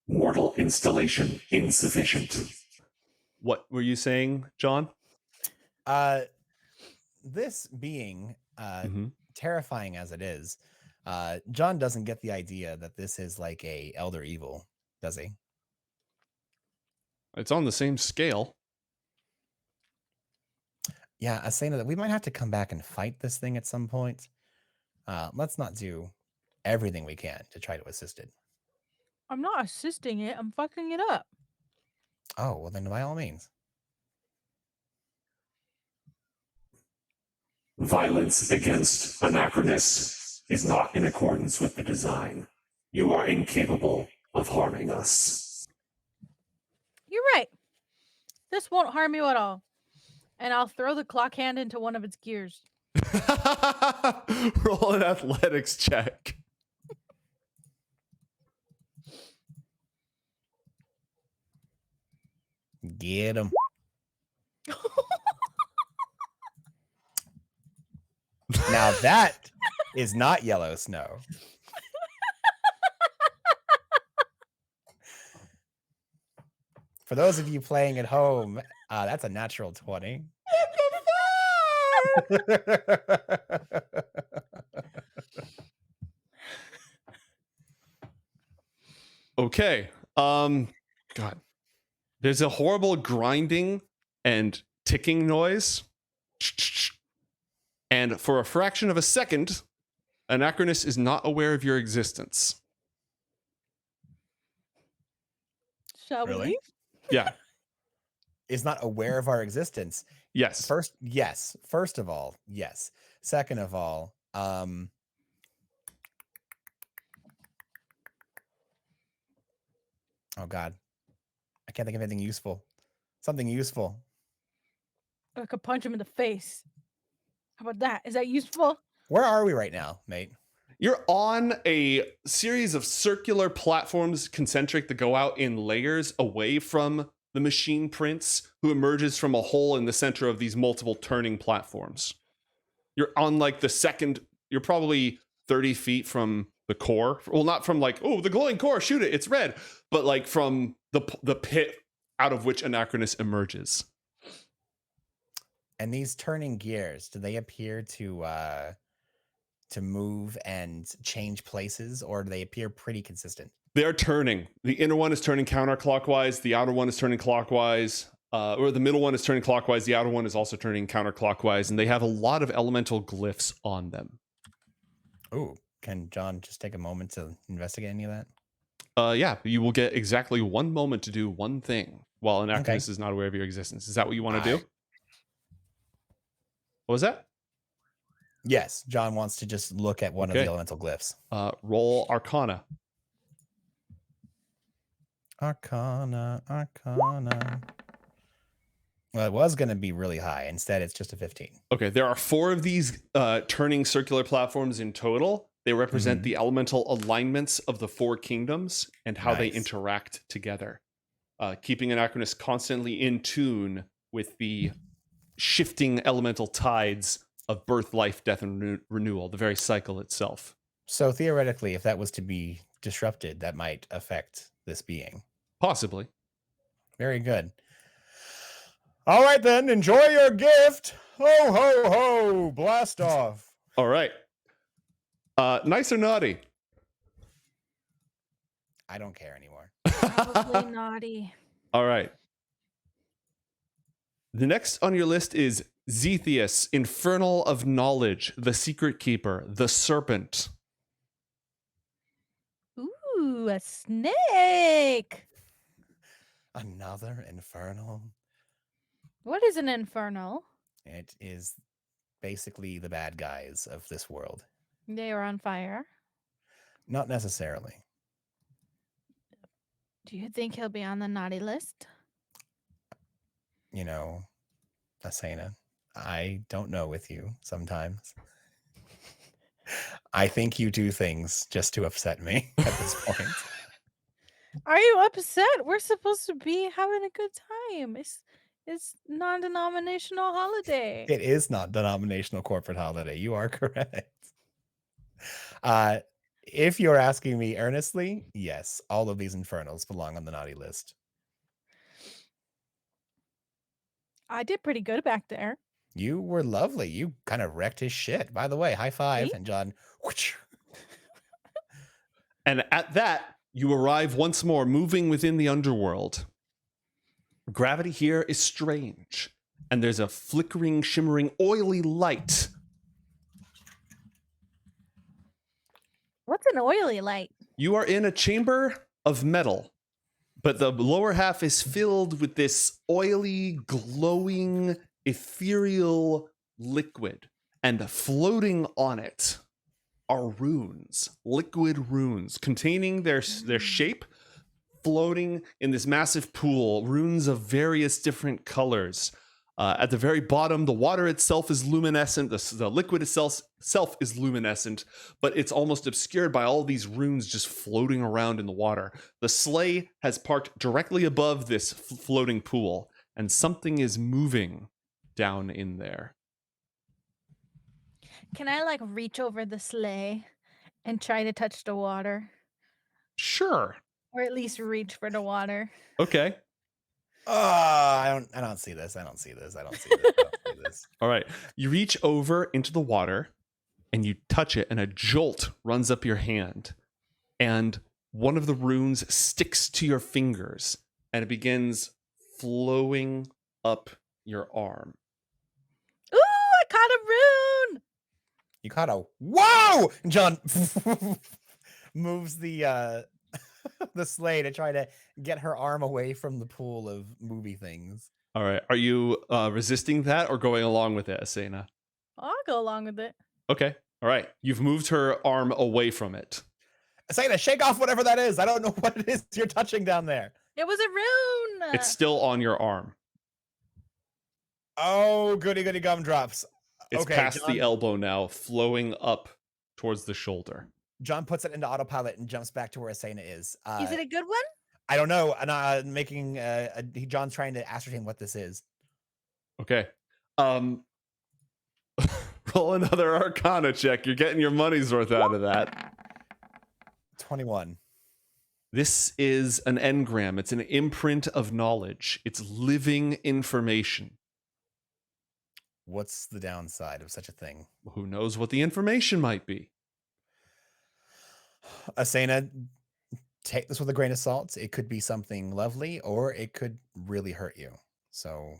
Mortal installation insufficient. What were you saying, John? This being Mhm. terrifying as it is, John doesn't get the idea that this is like a elder evil, does he? It's on the same scale. Yeah, Asena, that we might have to come back and fight this thing at some point. Let's not do everything we can to try to assist it. I'm not assisting it. I'm fucking it up. Oh, well then by all means. Violence against Anachronus is not in accordance with the design. You are incapable of harming us. You're right. This won't harm you at all. And I'll throw the clock hand into one of its gears. Roll an athletics check. Get him. Now that is not yellow snow. For those of you playing at home, that's a natural 20. Okay. God. There's a horrible grinding and ticking noise. And for a fraction of a second, Anachronus is not aware of your existence. Shall we Really? leave? Yeah. Is not aware of our existence. Yes. First, yes. First of all, yes. Second of all, oh God, I can't think of anything useful. Something useful. I could punch him in the face. How about that? Is that useful? Where are we right now, mate? You're on a series of circular platforms, concentric, that go out in layers away from the machine prince, who emerges from a hole in the center of these multiple turning platforms. You're on like the second, you're probably 30 feet from the core. Well, not from like, oh, the glowing core, shoot it, it's red. But like from the pit out of which Anachronus emerges. And these turning gears, do they appear to move and change places, or do they appear pretty consistent? They're turning. The inner one is turning counterclockwise. The outer one is turning clockwise. Or the middle one is turning clockwise. The outer one is also turning counterclockwise. And they have a lot of elemental glyphs on them. Ooh, can John just take a moment to investigate any of that? Yeah, you will get exactly 1 moment to do one thing while Anachronus is not aware of your existence. Is that what you want to do? What was that? Yes, John wants to just look at one of the elemental glyphs. Roll Arcana. Arcana. Well, it was going to be really high. Instead, it's just a 15. Okay, there are 4 of these turning circular platforms in total. They represent the elemental alignments of the 4 kingdoms and how they interact together, keeping Anachronus constantly in tune with the shifting elemental tides of birth, life, death, and renewal, the very cycle itself. So theoretically, if that was to be disrupted, that might affect this being. Possibly. Very good. All right, then. Enjoy your gift. Ho, ho, ho. Blast off. All right. Nice or naughty? I don't care anymore. Probably naughty. All right. The next on your list is Zethius, Infernal of Knowledge, the Secret Keeper, the Serpent. Ooh, a snake. Another infernal. What is an infernal? It is basically the bad guys of this world. They are on fire. Not necessarily. Do you think he'll be on the naughty list? You know, Asena, I don't know with you sometimes. I think you do things just to upset me at this point. Are you upset? We're supposed to be having a good time. It's non-denominational holiday. It is not denominational corporate holiday. You are correct. If you're asking me earnestly, yes, all of these infernals belong on the naughty list. I did pretty good back there. You were lovely. You kind of wrecked his shit. By the way, high five. See? And John, whoosh. And at that, you arrive once more, moving within the underworld. Gravity here is strange, and there's a flickering, shimmering, oily light. What's an oily light? You are in a chamber of metal, but the lower half is filled with this oily, glowing, ethereal liquid, and floating on it are runes, liquid runes, containing their shape, floating in this massive pool, runes of various different colors. At the very bottom, the water itself is luminescent, the liquid itself is luminescent, but it's almost obscured by all these runes just floating around in the water. The sleigh has parked directly above this floating pool, and something is moving down in there. Can I like reach over the sleigh and try to touch the water? Sure. Or at least reach for the water. Okay. I don't see this. I don't see this. I don't see this. I don't see this. All right. You reach over into the water and you touch it, and a jolt runs up your hand. And one of the runes sticks to your fingers, and it begins flowing up your arm. Ooh, I caught a rune! You caught a whoa! And John moves the the sleigh to try to get her arm away from the pool of movie things. All right. Are you resisting that or going along with it, Asena? I'll go along with it. Okay. All right. You've moved her arm away from it. Asena, shake off whatever that is. I don't know what it is you're touching down there. It was a rune! It's still on your arm. Oh, goody goody gumdrops. It's Okay, past John- the elbow now, flowing up towards the shoulder. John puts it into autopilot and jumps back to where Asena is. Is it a good one? I don't know. And making John's trying to ascertain what this is. Okay. Roll another Arcana check. You're getting your money's worth out of that. 21. This is an engram. It's an imprint of knowledge. It's living information. What's the downside of such a thing? Who knows what the information might be? Asena, take this with a grain of salt. It could be something lovely, or it could really hurt you. So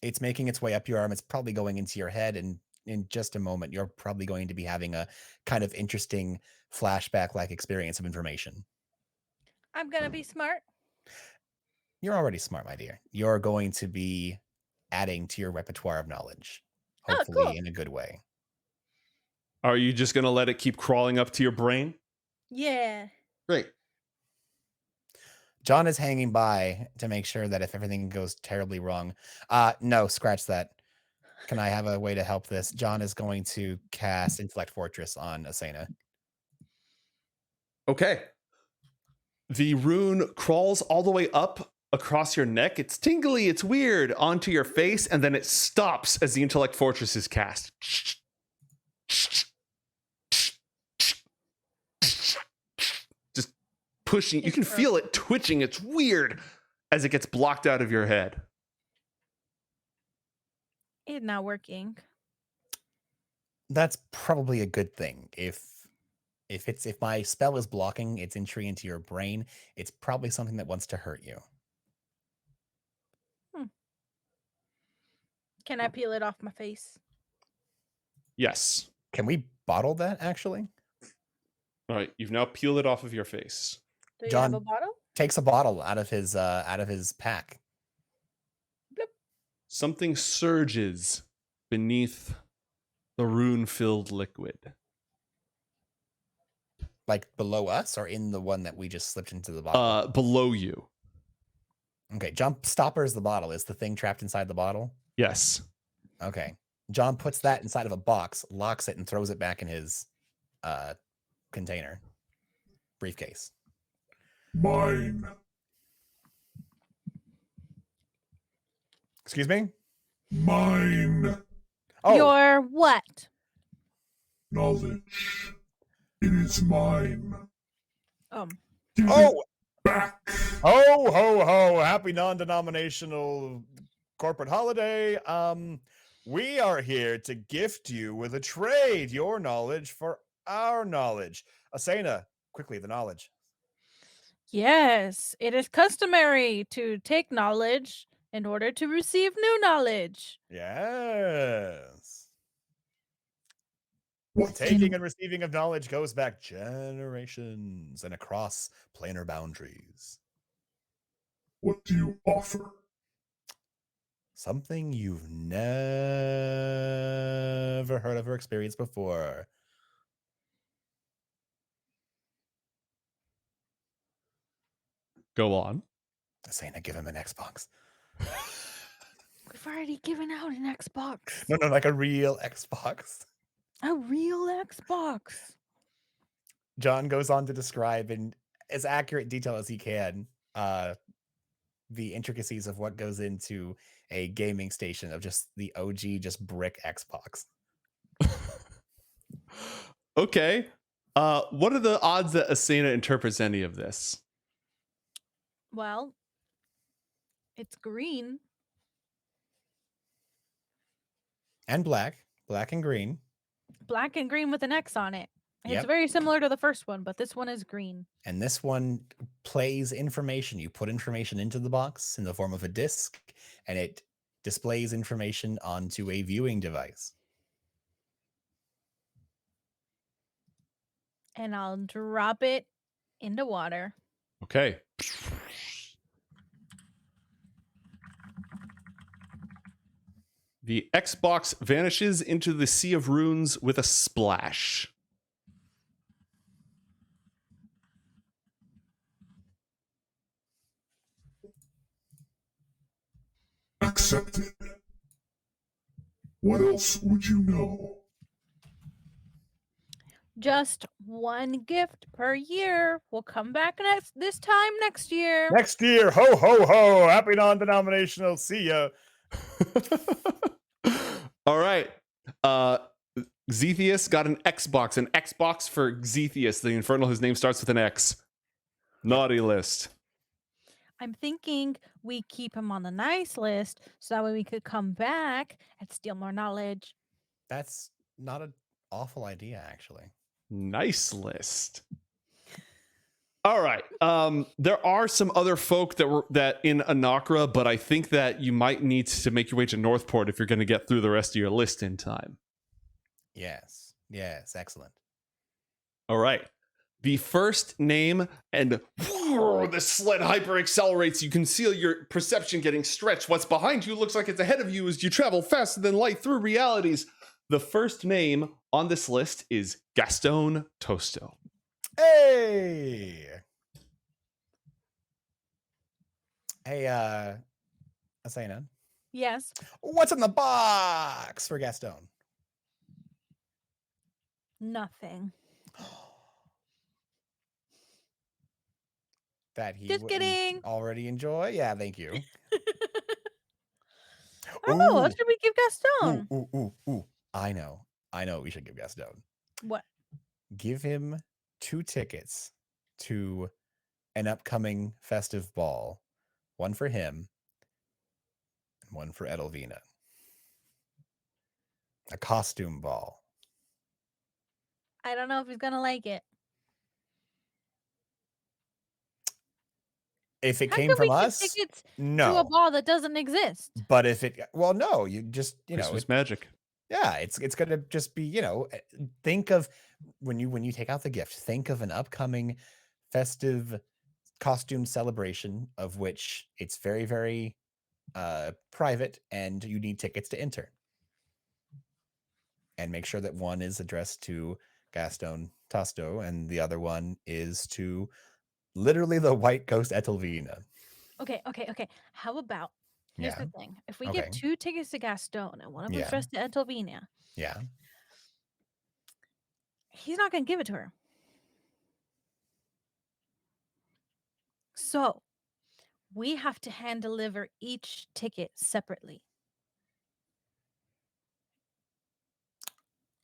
it's making its way up your arm. It's probably going into your head, and in just a moment, you're probably going to be having a kind of interesting flashback-like experience of information. I'm gonna be smart. You're already smart, my dear. You're going to be adding to your repertoire of knowledge, Oh, hopefully cool. in a good way. Are you just going to let it keep crawling up to your brain? Yeah. Great. John is hanging by to make sure that if everything goes terribly wrong, no, scratch that. Can I have a way to help this? John is going to cast Intellect Fortress on Asena. Okay. The rune crawls all the way up across your neck. It's tingly, it's weird, onto your face, and then it stops as the Intellect Fortress is cast. Just pushing. You can feel it twitching. It's weird as it gets blocked out of your head. It's not working. That's probably a good thing. If my spell is blocking its entry into your brain, it's probably something that wants to hurt you. Can I peel it off my face? Yes. Can we bottle that actually? All right. You've now peeled it off of your face. Do you John- have a bottle? Takes a bottle out of his pack. Something surges beneath the rune-filled liquid. Like below us or in the one that we just slipped into the bottle? Below you. Okay, John stoppers the bottle. Is the thing trapped inside the bottle? Yes. Okay. John puts that inside of a box, locks it, and throws it back in his container. Briefcase. Mine. Excuse me? Mine. Oh, Your what? Knowledge. It is mine. Give it oh, back. ho, ho, ho. Happy non-denominational corporate holiday. We are here to gift you with a trade, your knowledge for our knowledge. Asena, quickly, the knowledge. Yes, it is customary to take knowledge in order to receive new knowledge. Yes. What do Taking you, and receiving of knowledge goes back generations and across planar boundaries. what do you offer? Something you've never heard of or experienced before. Go on. Asena, give him an Xbox. We've already given out an Xbox. No, like a real Xbox. A real Xbox. John goes on to describe in as accurate detail as he can the intricacies of what goes into a gaming station of just the OG, just brick Xbox. Okay. What are the odds that Asena interprets any of this? Well, it's green. And black and green. Black and green with an X on it. It's Yep. very similar to the first one, but this one is green. And this one plays information. You put information into the box in the form of a disc, and it displays information onto a viewing device. And I'll drop it into water. Okay. The Xbox vanishes into the sea of runes with a splash. Accepted. What else would you know? Just one gift per year. We'll come back this time next year. Next year, ho, ho, ho. Happy non-denominational. See ya. All right. Xethius got an Xbox for Xethius, the infernal whose name starts with an X. Naughty list. I'm thinking we keep him on the nice list so that way we could come back and steal more knowledge. That's not an awful idea, actually. Nice list. All right. There are some other folk that in Anakra, but I think that you might need to make your way to Northport if you're going to get through the rest of your list in time. Yes, excellent. All right. The first name, and the sled hyper accelerates. You can feel your perception getting stretched. What's behind you looks like it's ahead of you as you travel faster than light through realities. The first name on this list is Gastone Tosto. Hey, Asena. Yes. What's in the box for Gastone? Nothing. That he Just wouldn't kidding. already enjoy? Yeah, thank you. I don't know. What should we give Gastone? Ooh. I know what we should give Gastone. What? Give him 2 tickets to an upcoming festive ball. One for him and one for Edelvina. A costume ball. I don't know if he's gonna like it. If it How came can from we give us, tickets to a no. ball that doesn't exist? But if it, well, no, you just, Christmas magic. yeah, it's gonna just be, think of when you take out the gift, think of an upcoming festive costume celebration of which it's very, very private and you need tickets to enter. And make sure that one is addressed to Gastone Tosto and the other one is to literally the white ghost Etelvina. Okay. How about, here's Yeah. the thing. If we give 2 tickets to Gastone and one of them Yeah. addressed to Etelvina, Yeah. he's not gonna give it to her. So we have to hand deliver each ticket separately.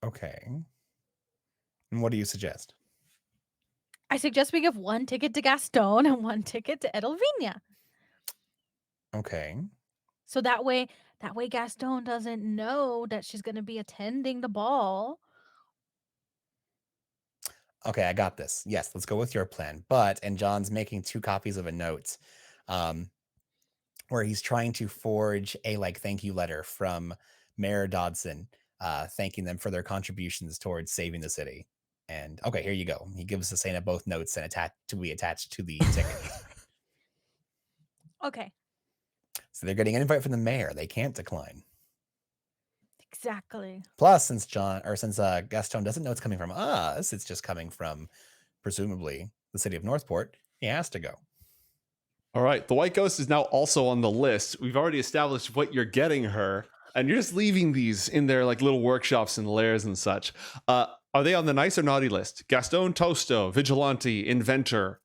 Okay. And what do you suggest? I suggest we give 1 ticket to Gastone and 1 ticket to Edelvina. Okay. So that way Gastone doesn't know that she's going to be attending the ball. Okay, I got this. Yes, let's go with your plan. And John's making 2 copies of a note, where he's trying to forge a thank you letter from Mayor Dodson, thanking them for their contributions towards saving the city. And okay, here you go. He gives Asena both notes and to be attached to the ticket. Okay. So they're getting an invite from the mayor. They can't decline. Exactly. Plus, since Gastone doesn't know it's coming from us, it's just coming from presumably the city of Northport. He has to go. All right. The White Ghost is now also on the list. We've already established what you're getting her, and you're just leaving these in their little workshops and lairs and such. Are they on the nice or naughty list? Gastone Tosto, vigilante, inventor,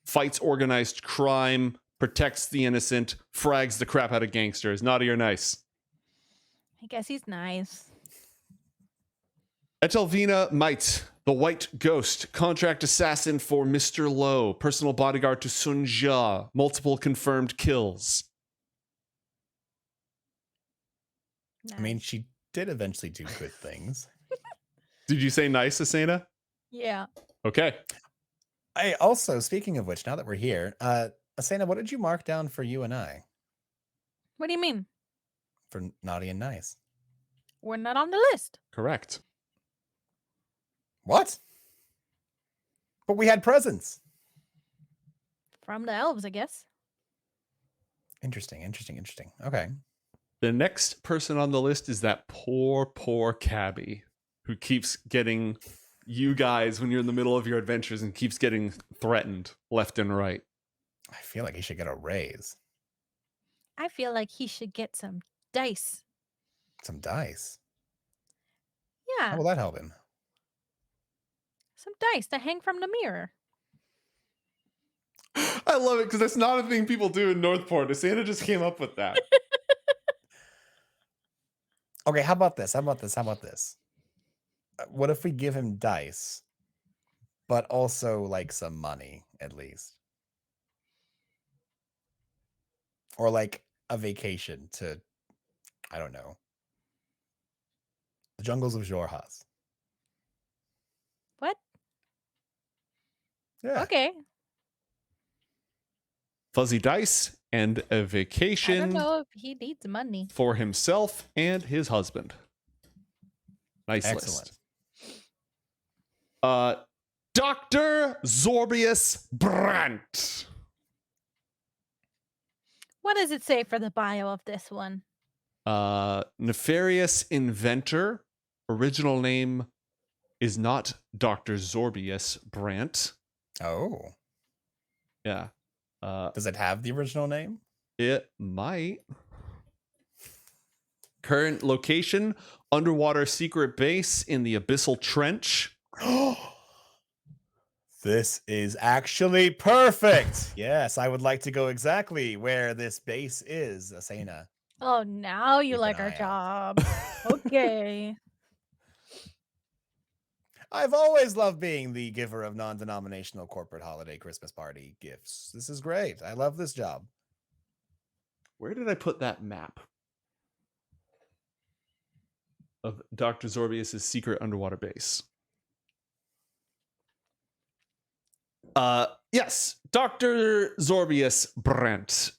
fights organized crime, protects the innocent, frags the crap out of gangsters. Naughty or nice? I guess he's nice. Etelvina Might, the White Ghost, contract assassin for Mr. Lowe, personal bodyguard to Sun Jia, multiple confirmed kills. I mean, she did eventually do good things. Did you say nice, Asena? Yeah. Okay. I also, speaking of which, now that we're here, Asena, what did you mark down for you and I What do you mean? for naughty and nice? We're not on the list. Correct. What? But we had presents. From the elves, I guess. Interesting. Okay. The next person on the list is that poor cabbie who keeps getting you guys when you're in the middle of your adventures and keeps getting threatened left and right. I feel like he should get a raise. I feel like he should get some dice. Some dice. Yeah. How will that help him? Some dice to hang from the mirror. I love it because that's not a thing people do in Northport. Asena just came up with that. Okay, how about this? What if we give him dice, but also some money at least? Or a vacation to, I don't know, the jungles of Jorhas. What? Yeah. Okay. Fuzzy dice and a I don't vacation know if he needs money. for himself and his husband. Nice Excellent. list. Dr. Zorbius Brandt. What does it say for the bio of this one? Nefarious inventor. Original name is not Dr. Zorbius Brandt. Oh. Yeah. Does it have the original name? It might. Current location, underwater secret base in the Abyssal Trench. This is actually perfect. Yes, I would like to go exactly where this base is, Asena. Oh, now you Keep an like our eye out. job. Okay. I've always loved being the giver of non-denominational corporate holiday Christmas party gifts. This is great. I love this job. Where did I put that map of Dr. Zorbius' secret underwater base? Yes, Dr. Zorbius Brandt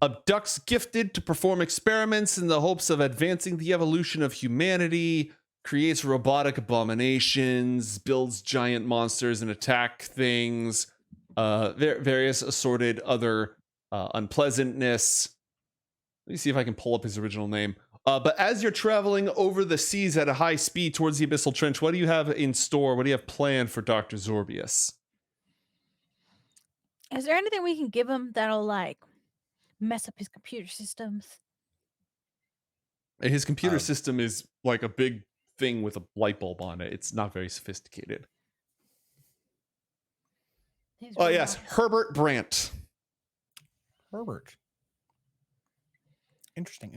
abducts gifted to perform experiments in the hopes of advancing the evolution of humanity, creates robotic abominations, builds giant monsters and attack things, various assorted other unpleasantness. Let me see if I can pull up his original name. But as you're traveling over the seas at a high speed towards the Abyssal Trench, what do you have in store? What do you have planned for Dr. Zorbius? Is there anything we can give him that'll mess up his computer systems? His computer system is like a big thing with a light bulb on it. It's not very sophisticated. Oh, yes. Herbert Brandt. Herbert. Interesting.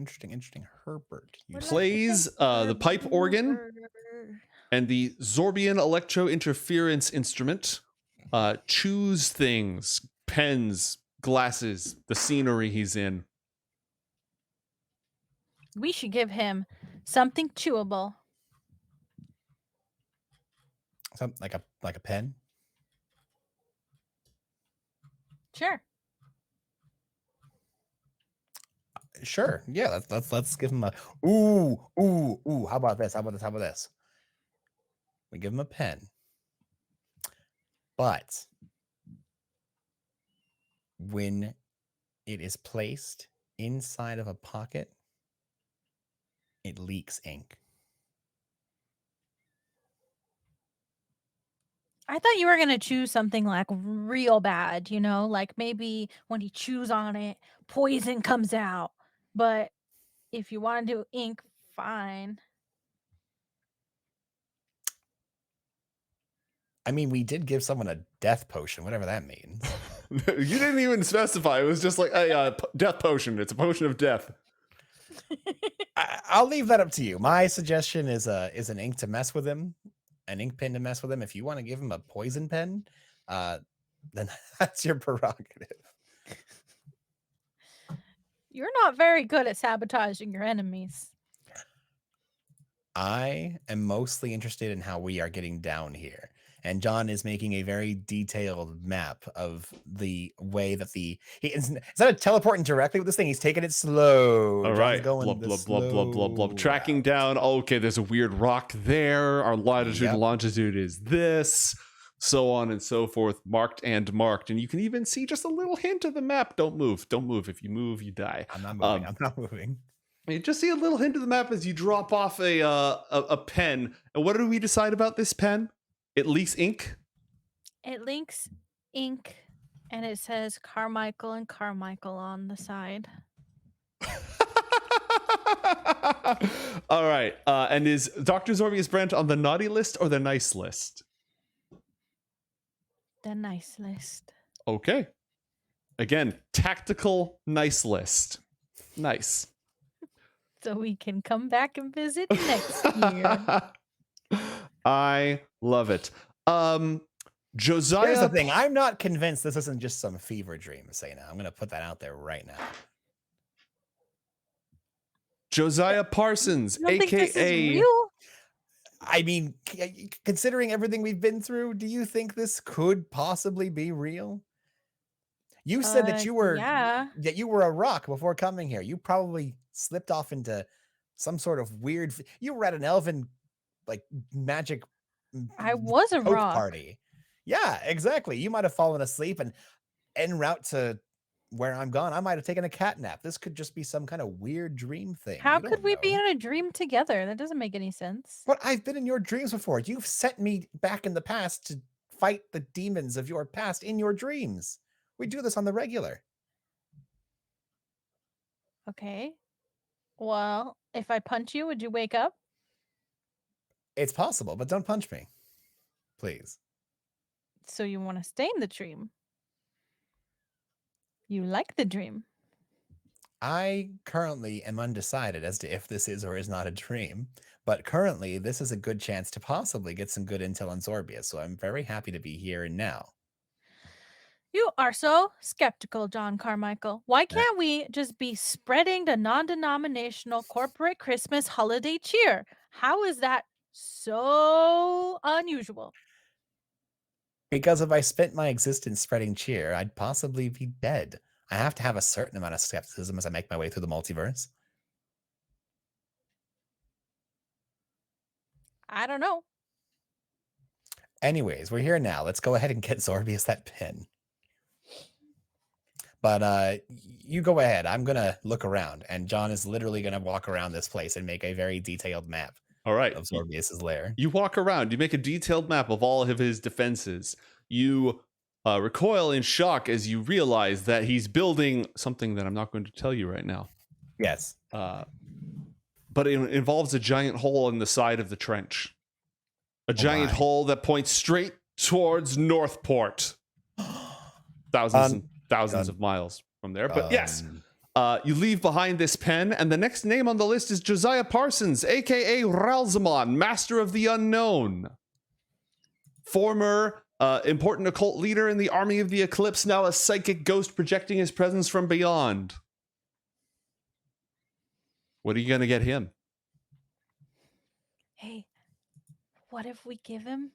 Herbert. You What said. Plays the pipe organ and the Zorbian electro interference instrument. Choose things, pens, glasses, the scenery he's in. We should give him something chewable. Something like a pen. Sure. Sure. Yeah. Let's give him a. Ooh. How about this? How about this? We give him a pen, but when it is placed inside of a pocket, it leaks ink. I thought you were going to choose something like real bad, like maybe when he chews on it, poison comes out. But if you want to do ink, fine. I mean, we did give someone a death potion, whatever that means. You didn't even specify. It was just like a death potion. It's a potion of death. I'll leave that up to you. My suggestion is an ink to mess with him, an ink pen to mess with him. If you want to give him a poison pen, then that's your prerogative. You're not very good at sabotaging your enemies. I am mostly interested in how we are getting down here. And John is making a very detailed map of the way that instead of teleporting directly with this thing, he's taking it slow. All John's right. going Blub. Tracking down. Okay, there's a weird rock there. Our latitude and longitude is this. So on and so forth. Marked. And you can even see just a little hint of the map. Don't move. If you move, you die. I'm not moving. You just see a little hint of the map as you drop off a pen. And what did we decide about this pen? It leaks ink? It leaks ink, and it says Carmichael and Carmichael on the side. All right. And is Dr. Zorbius Brent on the naughty list or the nice list? The nice list. Okay. Again, tactical nice list. Nice. So we can come back and visit next year. I love it. Josiah. Here's the thing. I'm not convinced this isn't just some fever dream, Asena. I'm going to put that out there right now. Josiah Parsons, You don't think this is aka. real? I mean, considering everything we've been through, do you think this could possibly be real? You said that you were that you were a rock before coming here. You probably slipped off into some sort of weird. You were at an elven, like, magic. I was a Coke rock. party. Yeah, exactly. You might have fallen asleep, and en route to where I'm gone, I might have taken a cat nap. This could just be some kind of weird dream thing. How could we be in a dream together? That doesn't make any sense. But I've been in your dreams before. You've sent me back in the past to fight the demons of your past in your dreams. We do this on the regular. Okay. Well, if I punch you, would you wake up? It's possible, but don't punch me. Please. So you want to stay in the dream? You like the dream? I currently am undecided as to if this is or is not a dream, but currently this is a good chance to possibly get some good intel on Zorbius, so I'm very happy to be here and now. You are so skeptical, John Carmichael. Why can't we just be spreading the non-denominational corporate Christmas holiday cheer? How is that so unusual? Because if I spent my existence spreading cheer, I'd possibly be dead. I have to have a certain amount of skepticism as I make my way through the multiverse. I don't know. Anyways, we're here now. Let's go ahead and get Zorbius that pin. But you go ahead. I'm going to look around, and John is literally going to walk around this place and make a very detailed map. All right. Of Zorbius's lair. You walk around. You make a detailed map of all of his defenses. You recoil in shock as you realize that he's building something that I'm not going to tell you right now. Yes. But it involves a giant hole in the side of the trench. A giant hole that points straight towards Northport. Thousands of miles from there. But yes, you leave behind this pen, and the next name on the list is Josiah Parsons, a.k.a. Ralzamon, Master of the Unknown. Former Important occult leader in the army of the eclipse, now a psychic ghost projecting his presence from beyond. What are you going to get him? Hey, what if we give him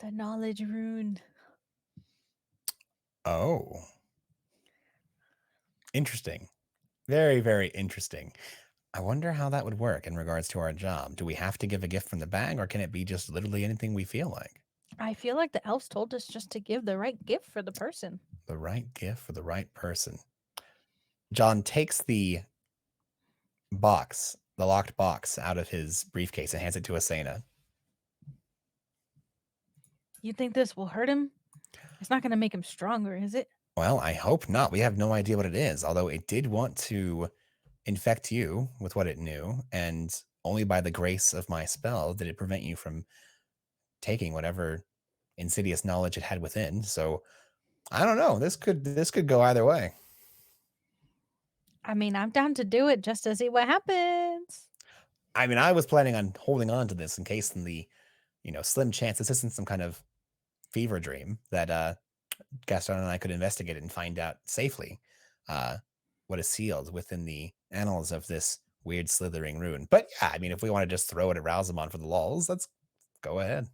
the knowledge rune? Oh. Interesting. Very, very interesting. I wonder how that would work in regards to our job. Do we have to give a gift from the bag, or can it be just literally anything we feel like? I feel like the elves told us just to give the right gift for the person. The right gift for the right person. John takes the box, the locked box, out of his briefcase and hands it to Asena. You think this will hurt him? It's not going to make him stronger, is it? Well, I hope not. We have no idea what it is, although it did want to infect you with what it knew, and only by the grace of my spell did it prevent you from taking whatever insidious knowledge it had within. So I don't know. This could go either way. I mean, I'm down to do it just to see what happens. I mean, I was planning on holding on to this in case in the, slim chance this isn't some kind of fever dream that Gastone and I could investigate it and find out safely what is sealed within the annals of this weird slithering rune. But yeah, I mean, if we want to just throw it at Rosamond for the lulz, let's go ahead.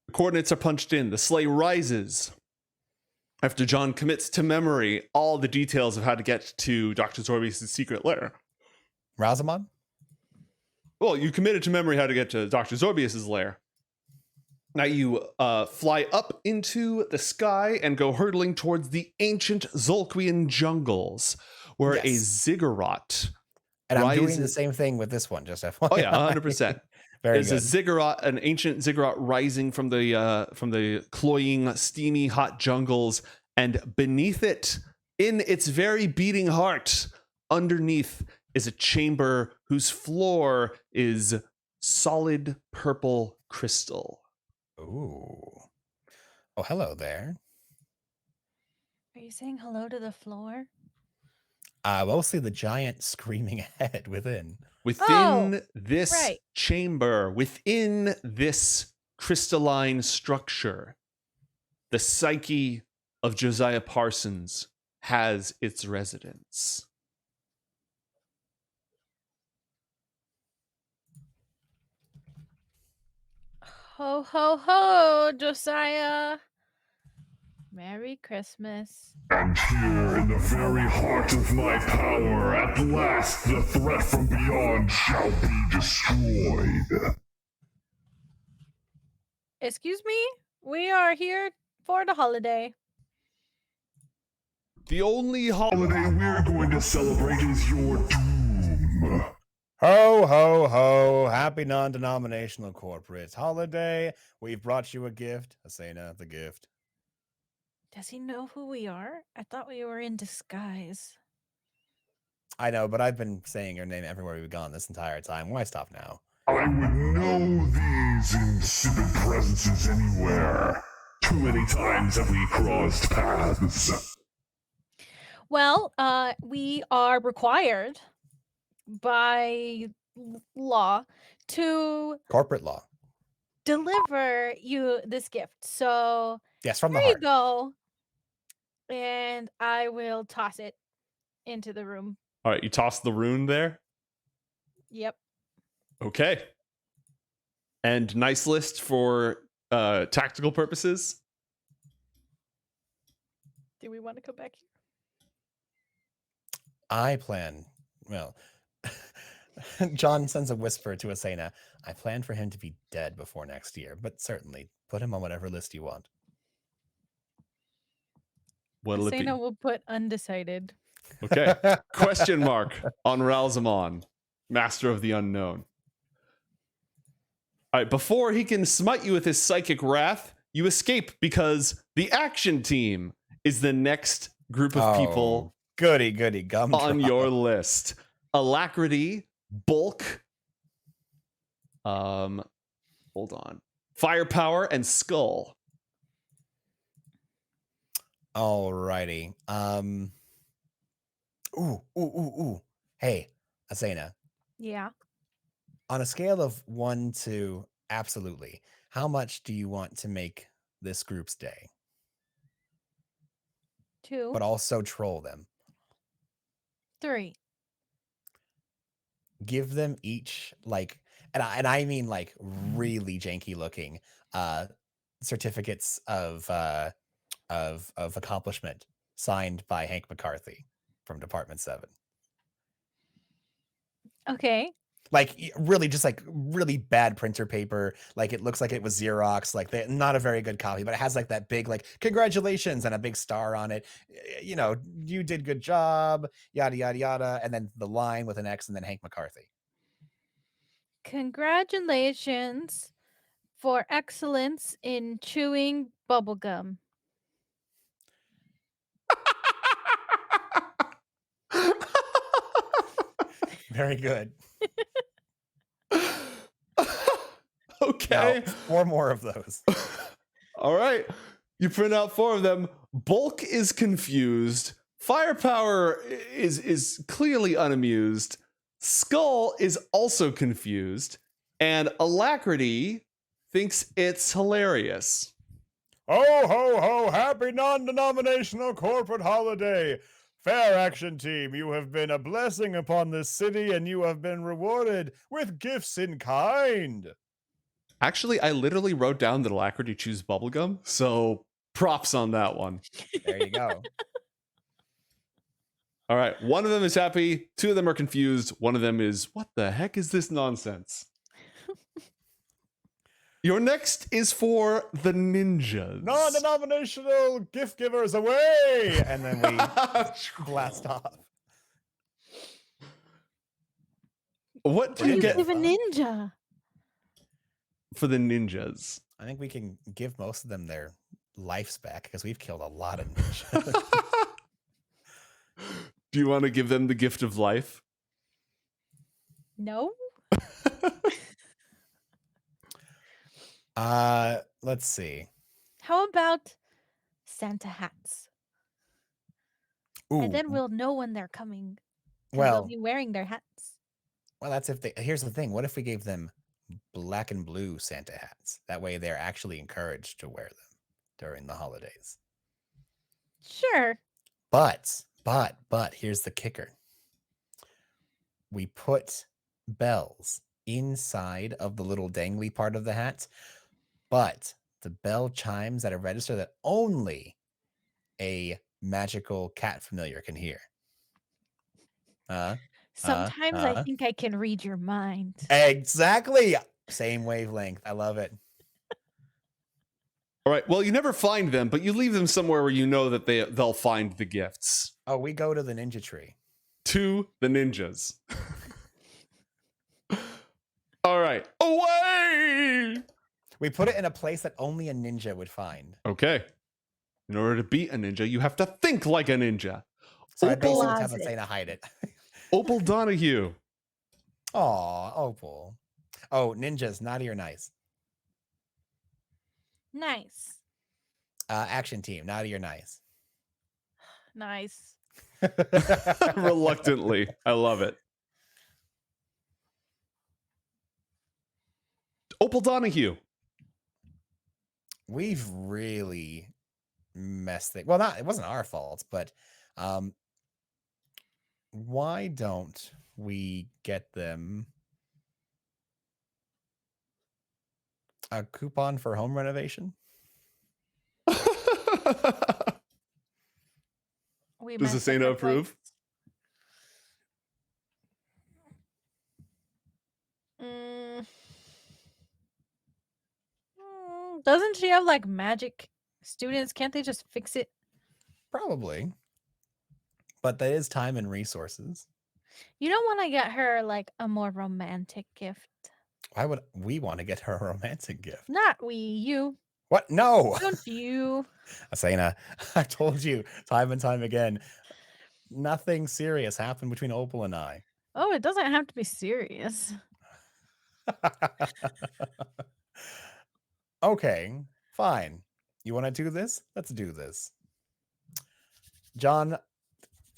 The coordinates are punched in. The sleigh rises. After John commits to memory all the details of how to get to Dr. Zorbius' secret lair. Rosamond? Well, you committed to memory how to get to Dr. Zorbius' lair. Now you fly up into the sky and go hurtling towards the ancient Zolquian jungles, where a ziggurat and rises. I'm doing the same thing with this one, just FYI. Oh yeah, 100%. Very There's good. a ziggurat, an ancient ziggurat rising from the cloying, steamy, hot jungles, and beneath it, in its very beating heart, underneath is a chamber whose floor is solid purple crystal. Ooh. Oh, hello there. Are you saying hello to the floor? Mostly the giant screaming head within. Within this right. chamber, within this crystalline structure, the psyche of Josiah Parsons has its residence. Ho, ho, ho, Josiah. Merry Christmas. And here in the very heart of my power, at last the threat from beyond shall be destroyed. Excuse me? We are here for the holiday. The only Holiday we're going to celebrate is your doom. Ho, ho, ho. Happy non-denominational corporate holiday. We've brought you a gift. Asena, the gift. Does he know who we are? I thought we were in disguise. I know, but I've been saying your name everywhere we've gone this entire time. Why stop now? I would know these insipid presences anywhere. Too many times have we crossed paths. Well, we are required by law to Corporate law. deliver you this gift. So Yes, from the here you heart. go. And I will toss it into the room. All right, you toss the rune there. Yep. Okay. And nice list for tactical purposes. Do we want to come back here? I plan, well, John sends a whisper to Asena. I plan for him to be dead before next year, but certainly put him on whatever list you want. What'll it be? Asena will put undecided. Okay. Question mark on Ralzamon, Master of the Unknown. All right, before he can smite you with his psychic wrath, you escape because the action team is the next group of people Goody, gumdrop. on your list. Alacrity, Bulk, hold on, Firepower, and Skull. Alrighty. Ooh. Hey, Asena. Yeah. On a scale of 1 to Absolutely. How much do you want to make this group's day? 2, But also troll them. 3. Give them each like, and I mean like really janky looking certificates of accomplishment signed by Hank McCarthy from Department 7. Okay. Like really just like really bad printer paper. Like it looks like it was Xerox, like not a very good copy, but it has like that big like congratulations and a big star on it. You know, you did good job, yada yada yada, and then the line with an X and then Hank McCarthy. Congratulations for excellence in chewing bubblegum. Very good. Okay. Now, 4 more of those. All right. You print out 4 of them. Bulk is confused. Firepower is clearly unamused. Skull is also confused. And Alacrity thinks it's hilarious. Ho, ho, ho, happy non-denominational corporate holiday. Fair Action Team, you have been a blessing upon this city and you have been rewarded with gifts in kind. Actually, I literally wrote down that Alacrity chews bubblegum, so props on that one. There you go. All right, 1 of them is happy, 2 of them are confused, 1 of them is, what the heck is this nonsense? Your next is for the ninjas. Non-denominational gift givers away. And then we blast off. What do What do you you get give a ninja? for the ninjas? I think we can give most of them their lives back because we've killed a lot of ninjas. Do you want to give them the gift of life? No? Let's see. How about Santa hats? Ooh, And then we'll know when they're coming. 'Cause well, they'll be wearing their hats. well, that's if they. Here's the thing. What if we gave them black and blue Santa hats? That way, they're actually encouraged to wear them during the holidays. Sure. But here's the kicker. We put bells inside of the little dangly part of the hat, but the bell chimes at a register that only a magical cat familiar can hear. Sometimes I think I can read your mind. Exactly. Same wavelength. I love it. All right. Well, you never find them, but you leave them somewhere where you know that they'll find the gifts. Oh, we go to the ninja tree. To the ninjas. All right. Away! We put it in a place that only a ninja would find. Okay. In order to beat a ninja, you have to think like a ninja. So I basically have Closet. Asena hide it. Opal Donahue. Aw, Opal. Oh, ninjas, naughty or nice? Nice. Action team, naughty or nice? Nice. Reluctantly. I love it. Opal Donahue. We've really messed it. Well, it wasn't our fault, but why don't we get them a coupon for home renovation? We Does messed up Asena our approve? plans. Doesn't she have like magic students? Can't they just fix it? Probably. But that is time and resources. You don't want to get her like a more romantic gift. Why would we want to get her a romantic gift? Not we, you. What? No. Don't you? Asena, I told you time and time again, nothing serious happened between Opal and I. Oh, it doesn't have to be serious. Okay, fine. You want to do this? Let's do this. John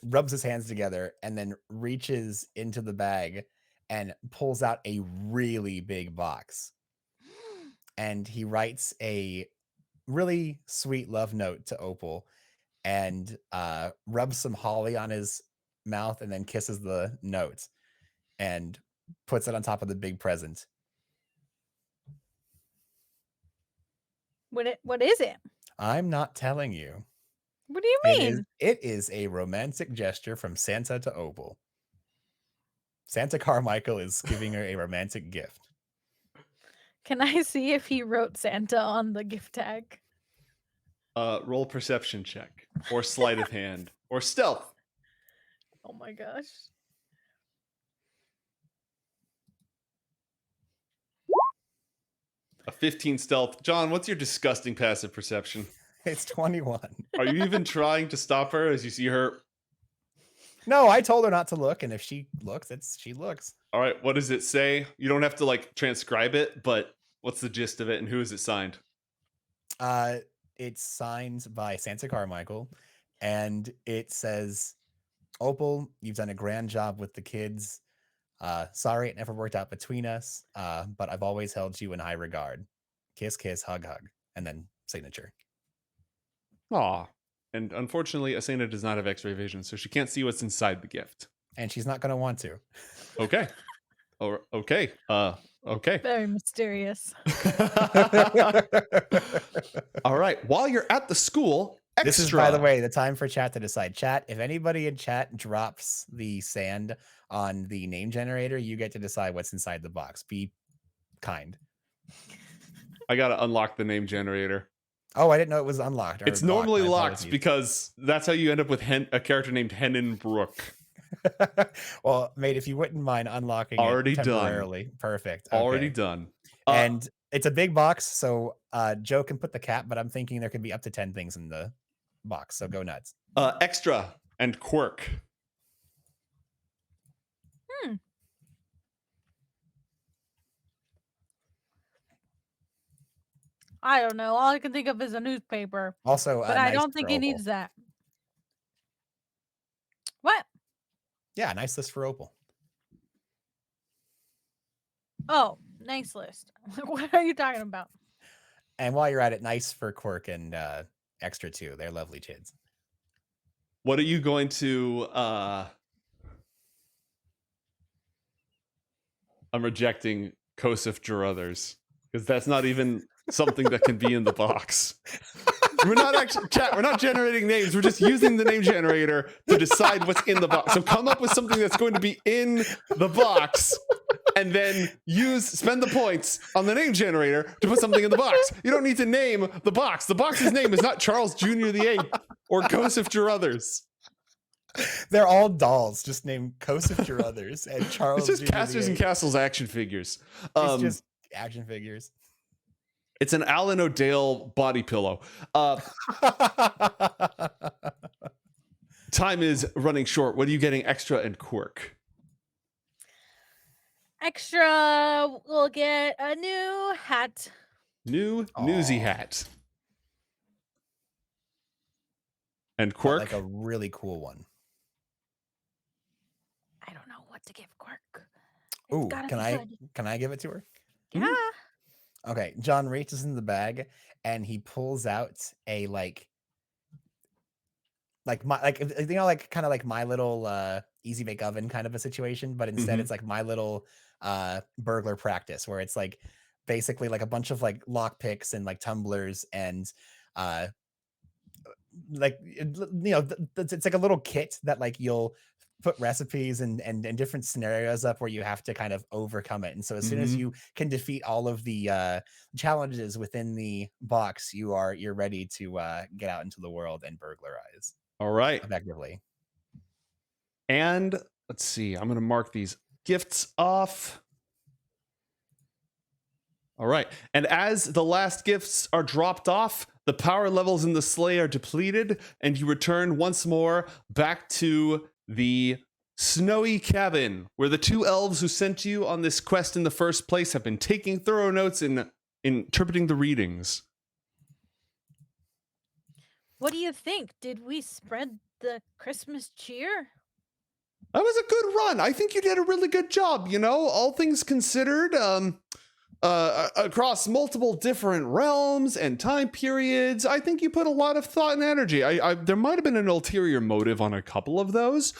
rubs his hands together and then reaches into the bag and pulls out a really big box. and he writes a really sweet love note to Opal and rubs some holly on his mouth and then kisses the note and puts it on top of the big present. What is it? I'm not telling you. What do you mean? It is a romantic gesture from Santa to Opal. Santa Carmichael is giving her a romantic gift. Can I see if he wrote Santa on the gift tag? Roll perception check, or sleight of hand, or stealth. Oh my gosh. A 15 stealth. John, what's your disgusting passive perception? It's 21. Are you even trying to stop her as you see her? No, I told her not to look, and if she looks, she looks. All right, what does it say? You don't have to like transcribe it, but what's the gist of it, and who is it signed? It's signed by Santa Carmichael, and it says, Opal, you've done a grand job with the kids. Sorry it never worked out between us, but I've always held you in high regard. Kiss, kiss, hug, hug, and then signature. Aw. And unfortunately, Asena does not have X-ray vision, so she can't see what's inside the gift. And she's not going to want to. Okay. Okay. Okay. Very mysterious. All right. While you're at the school, extra. This is, by the way, the time for chat to decide. Chat, if anybody in chat drops the sand on the name generator, you get to decide what's inside the box. Be kind. I got to unlock the name generator. Oh, I didn't know it was unlocked. It's normally locked because that's how you end up with a character named Henan Brook. Well, mate, if you wouldn't mind unlocking Already it temporarily. Done. Perfect. Okay. Already done. And it's a big box, so Joe can put the cap, but I'm thinking there could be up to 10 things in the box, so go nuts. Extra and quirk. I don't know. All I can think of is a newspaper. Also, but I don't think he needs that. What? Yeah, nice list for Opal. Oh, nice list. What are you talking about? And while you're at it, nice for Quirk and Extra too. They're lovely kids. What are you going to... I'm rejecting Kosef Druthers because that's not even something that can be in the box. We're not actually chat. We're not generating names. We're just using the name generator to decide what's in the box. So come up with something that's going to be in the box, and then spend the points on the name generator to put something in the box. You don't need to name the box. The box's name is not Charles Jr. the Eighth or Kosef Druthers. They're all dolls, just named Kosef Druthers and Charles. It's just Casters and Castles action figures. It's just action figures. It's an Alan O'Dale body pillow. Time is running short. What are you getting extra and quirk? Extra will get a new hat. Newsy hat. And quirk? Like a really cool one. I don't know what to give quirk. Ooh, can I give it to her? Yeah. Okay, John reaches in the bag and he pulls out a like kind of like my little easy bake oven kind of a situation, but instead it's like my little burglar practice where it's like basically like a bunch of like lock picks and like tumblers and like it's like a little kit that like you'll put recipes and different scenarios up where you have to kind of overcome it. And so as soon as you can defeat all of the challenges within the box, you're ready to get out into the world and burglarize. All right. Effectively. And let's see, I'm going to mark these gifts off. All right. And as the last gifts are dropped off, the power levels in the sleigh are depleted, and you return once more back to the snowy cabin where the two elves who sent you on this quest in the first place have been taking thorough notes and interpreting the readings. What do you think? Did we spread the Christmas cheer? That was a good run. I think you did a really good job, all things considered. across multiple different realms and time periods. I think you put a lot of thought and energy. There might have been an ulterior motive on a couple of those,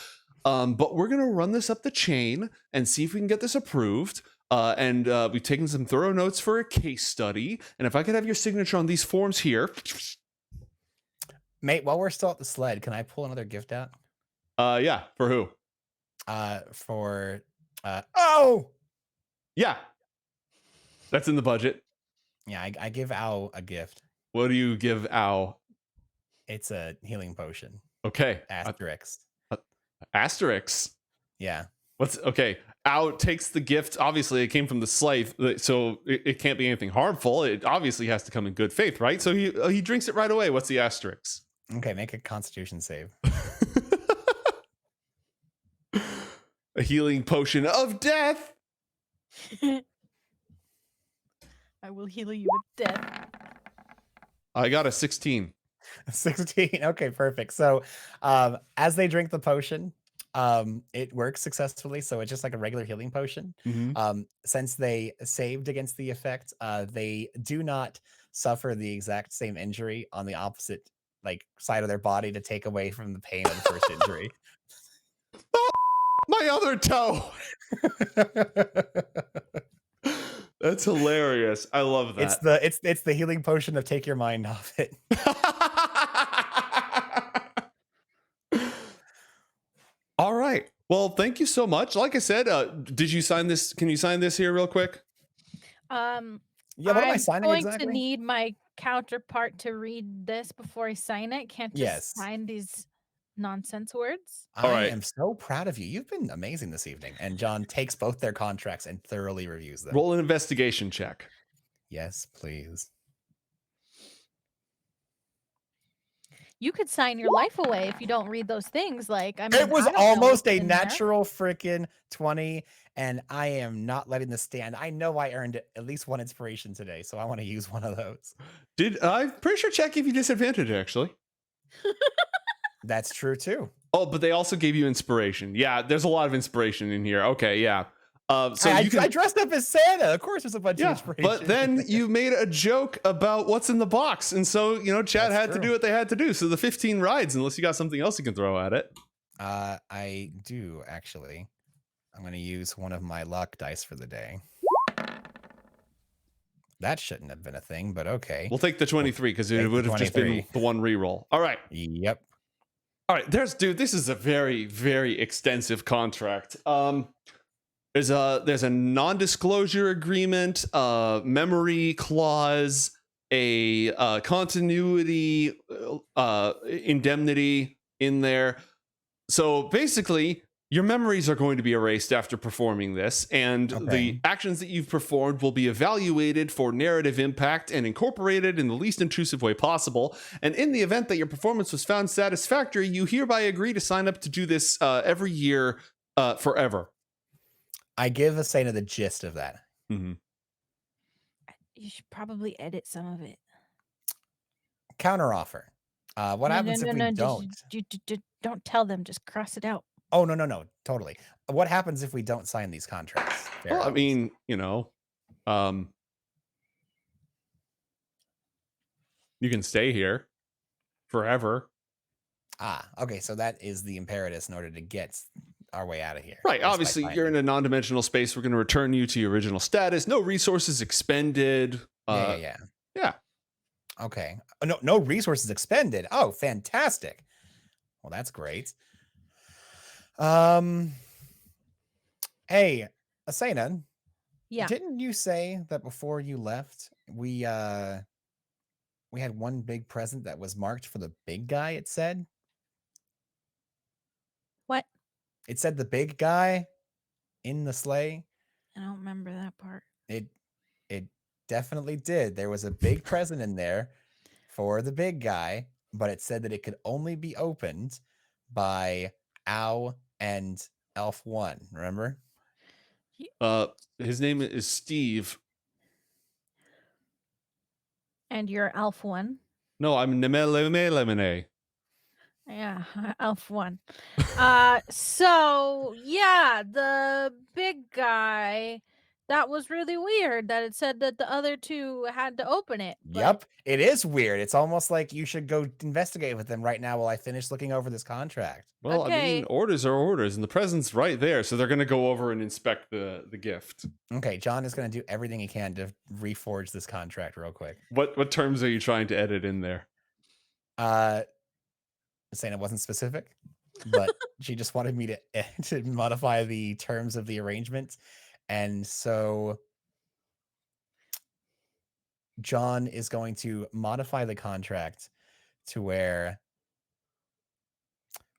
but we're gonna run this up the chain and see if we can get this approved. And we've taken some thorough notes for a case study. And if I could have your signature on these forms here. Mate, while we're still at the sled, can I pull another gift out? Yeah, for who? Oh! Yeah. That's in the budget. Yeah, I give Ao a gift. What do you give Ao? It's a healing potion. Okay. Asterisk. Asterisk. Yeah. What's okay? Ao takes the gift. Obviously, it came from the slave, so it can't be anything harmful. It obviously has to come in good faith, right? So he drinks it right away. What's the asterisk? Okay, make a Constitution save. A healing potion of death. I will heal you with death. I got a 16. 16. Okay, perfect. So as they drink the potion, it works successfully. So it's just like a regular healing potion. Mm-hmm. Since they saved against the effect, they do not suffer the exact same injury on the opposite side of their body to take away from the pain of the first injury. Oh, my other toe. That's hilarious. I love that. It's the healing potion of take your mind off it. All right. Well, thank you so much. Like I said, did you sign this? Can you sign this here real quick? Yeah, what am I signing I'm exactly? going to need my counterpart to read this before I sign it. Can't just Yes. sign these nonsense words. All I right. am so proud of you. You've been amazing this evening. And John takes both their contracts and thoroughly reviews them. Roll an investigation check. Yes, please. You could sign your life away if you don't read those things. Like, I mean, It was I don't know almost what's a in there. natural freaking 20, and I am not letting this stand. I know I earned at least one inspiration today, so I want to use one of those. I'm pretty sure check give you disadvantage, actually. That's true too. Oh, but they also gave you inspiration. Yeah, there's a lot of inspiration in here. Okay, yeah. So I dressed up as Santa. Of course, there's a bunch of inspiration. But then you made a joke about what's in the box, and so Chad had to do what they had to do. So the 15 rides, unless you got something else you can throw at it. I do actually. I'm going to use one of my luck dice for the day. That shouldn't have been a thing, but okay. We'll take the 23 because it would have just been the one reroll. All right. Yep. All right. This is a very, very extensive contract. There's a non-disclosure agreement, memory clause, a continuity indemnity in there. So basically, your memories are going to be erased after performing this, and the actions that you've performed will be evaluated for narrative impact and incorporated in the least intrusive way possible. And in the event that your performance was found satisfactory, you hereby agree to sign up to do this every year forever. I give Asena the gist of that. Mm-hmm. You should probably edit some of it. Counteroffer. What happens if we don't? Don't tell them. Just cross it out. Oh, no, totally. What happens if we don't sign these contracts? Well, I mean, you can stay here forever. Okay. So that is the imperative in order to get our way out of here. Right. Obviously, you're in a non-dimensional space. We're going to return you to your original status. No resources expended. Yeah. Okay. No resources expended. Oh, fantastic. Well, that's great. Hey, Asena. Yeah. Didn't you say that before you left, we had one big present that was marked for the big guy, it said? What? It said the big guy in the sleigh. I don't remember that part. It definitely did. There was a big present in there for the big guy, but it said that it could only be opened by Ao and Elf One. Remember? His name is Steve. And you're Elf One. No, I'm Nemele. Yeah, Elf One. So yeah, the big guy that was really weird that it said that the other two had to open it. But Yep, it is weird. It's almost like you should go investigate with them right now while I finish looking over this contract. Well, I mean, Okay. orders are orders, and the present's right there, so they're going to go over and inspect the gift. Okay, John is going to do everything he can to reforge this contract real quick. What terms are you trying to edit in there? Saying it wasn't specific, but she just wanted me to modify the terms of the arrangement, and so John is going to modify the contract to where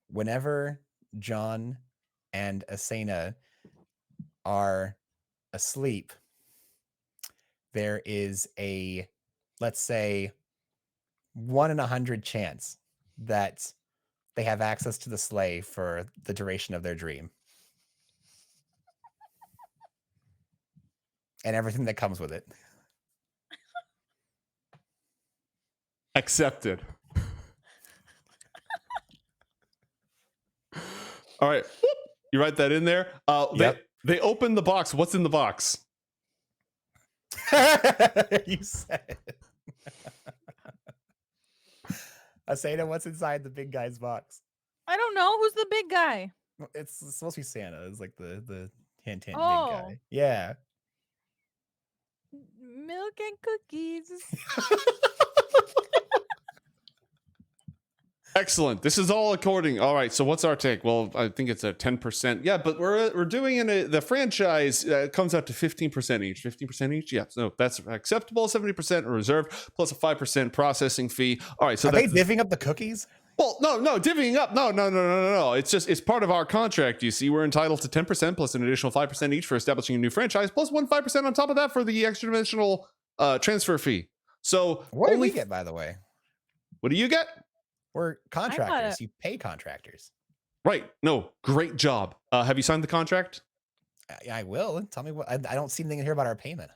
whenever John and Asena are asleep, there is a, let's say, 1 in 100 chance that they have access to the sleigh for the duration of their dream. And everything that comes with it. Accepted. All right. Whoop. You write that in there. Yep. They open the box. What's in the box? You said it. Asena, what's inside the big guy's box? I don't know who's the big guy. It's supposed to be Santa. It's like the hint big Oh. guy. Yeah. Milk and cookies. Excellent. This is all according. All right. So what's our take? Well, I think it's a 10%. Yeah, but we're doing the franchise comes out to 15% each. 15% each. Yeah. So that's acceptable. 70% reserved plus a 5% processing fee. All right. So Are they divvying up the cookies? Well, no, divvying up. No. It's part of our contract. You see, we're entitled to 10% plus an additional 5% each for establishing a new franchise, plus 5% on top of that for the extra dimensional transfer fee. So What do we get, by the way? What do you get? We're contractors. You pay contractors. Right. No, great job. Have you signed the contract? I will. Tell me what. I don't see anything here about our payment.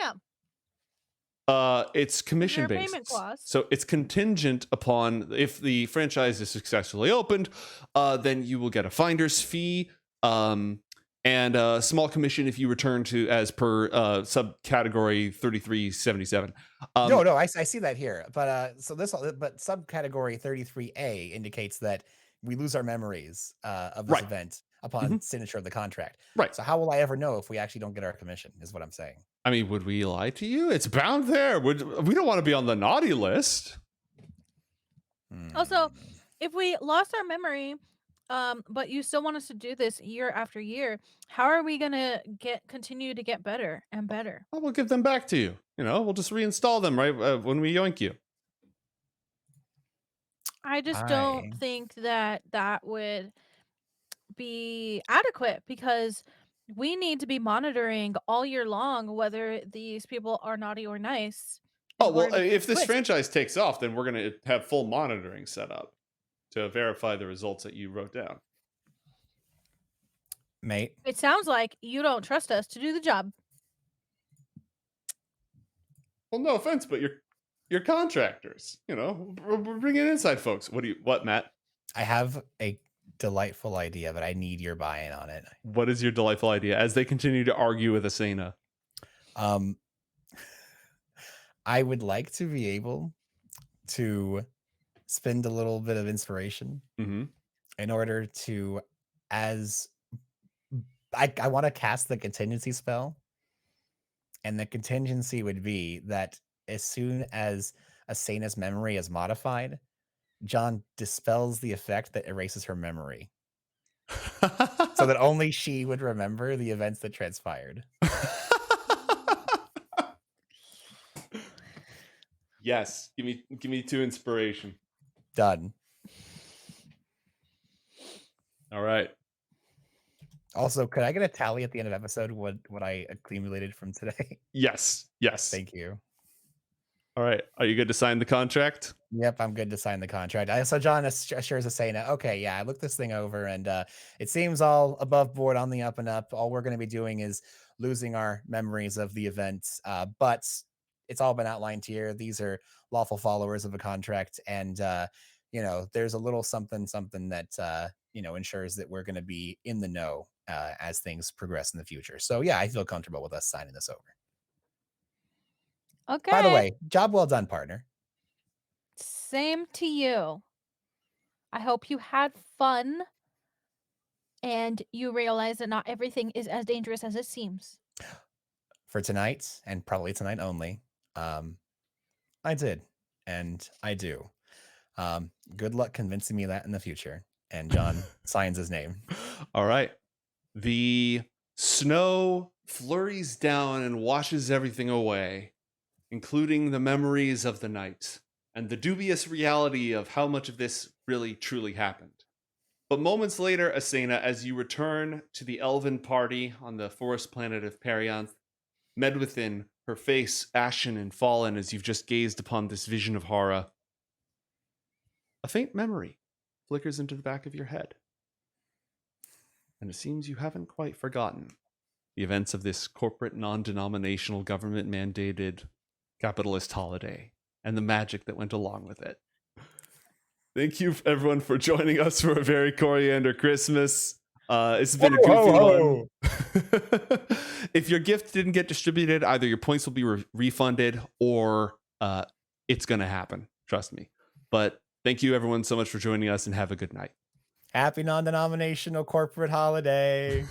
Yeah. It's commission based. Payment clause. So it's contingent upon if the franchise is successfully opened, then you will get a finder's fee, and a small commission if you return to as per subcategory 3377. No, I see that here. But but subcategory 33A indicates that we lose our memories of this event upon signature of the contract. Right. So how will I ever know if we actually don't get our commission? Is what I'm saying. I mean, would we lie to you? It's bound there. We don't want to be on the naughty list. Also, if we lost our memory, but you still want us to do this year after year, how are we gonna continue to get better and better? Well, we'll give them back to you. We'll just reinstall them right when we yoink you. I just don't think that would be adequate because we need to be monitoring all year long whether these people are naughty or nice. Oh, well, if this franchise takes off, then we're going to have full monitoring set up to verify the results that you wrote down. Mate. It sounds like you don't trust us to do the job. Well, no offense, but you're contractors. We're bringing inside folks. What, Matt? I have a delightful idea, but I need your buy-in on it. What is your delightful idea? As they continue to argue with Asena. I would like to be able to spend a little bit of inspiration in order to, as I want to cast the contingency spell, and the contingency would be that as soon as Asena's memory is modified, John dispels the effect that erases her memory. So that only she would remember the events that transpired. Yes. Give me 2 inspiration. Done. All right. Also, could I get a tally at the end of episode what I accumulated from today? Yes. Thank you. All right. Are you good to sign the contract? Yep, I'm good to sign the contract. So John assures Asena, okay, yeah, I looked this thing over and it seems all above board, on the up and up. All we're going to be doing is losing our memories of the events, but it's all been outlined here. These are lawful followers of a contract, and there's a little something that ensures that we're going to be in the know as things progress in the future. So yeah, I feel comfortable with us signing this over. Okay. By the way, job well done, partner. Same to you. I hope you had fun and you realize that not everything is as dangerous as it seems. For tonight, and probably tonight only, I did, and I do. Good luck convincing me that in the future. And John signs his name. All right. The snow flurries down and washes everything away, including the memories of the night and the dubious reality of how much of this really truly happened. But moments later, Asena, as you return to the elven party on the forest planet of Perianth, Medwithin, her face ashen and fallen as you've just gazed upon this vision of horror, a faint memory flickers into the back of your head. And it seems you haven't quite forgotten the events of this corporate non-denominational government-mandated capitalist holiday and the magic that went along with it. Thank you, everyone, for joining us for a very Coriander Christmas. It's been a goofy one. If your gift didn't get distributed, either your points will be refunded or it's going to happen. Trust me. But thank you, everyone, so much for joining us, and have a good night. Happy non-denominational corporate holiday.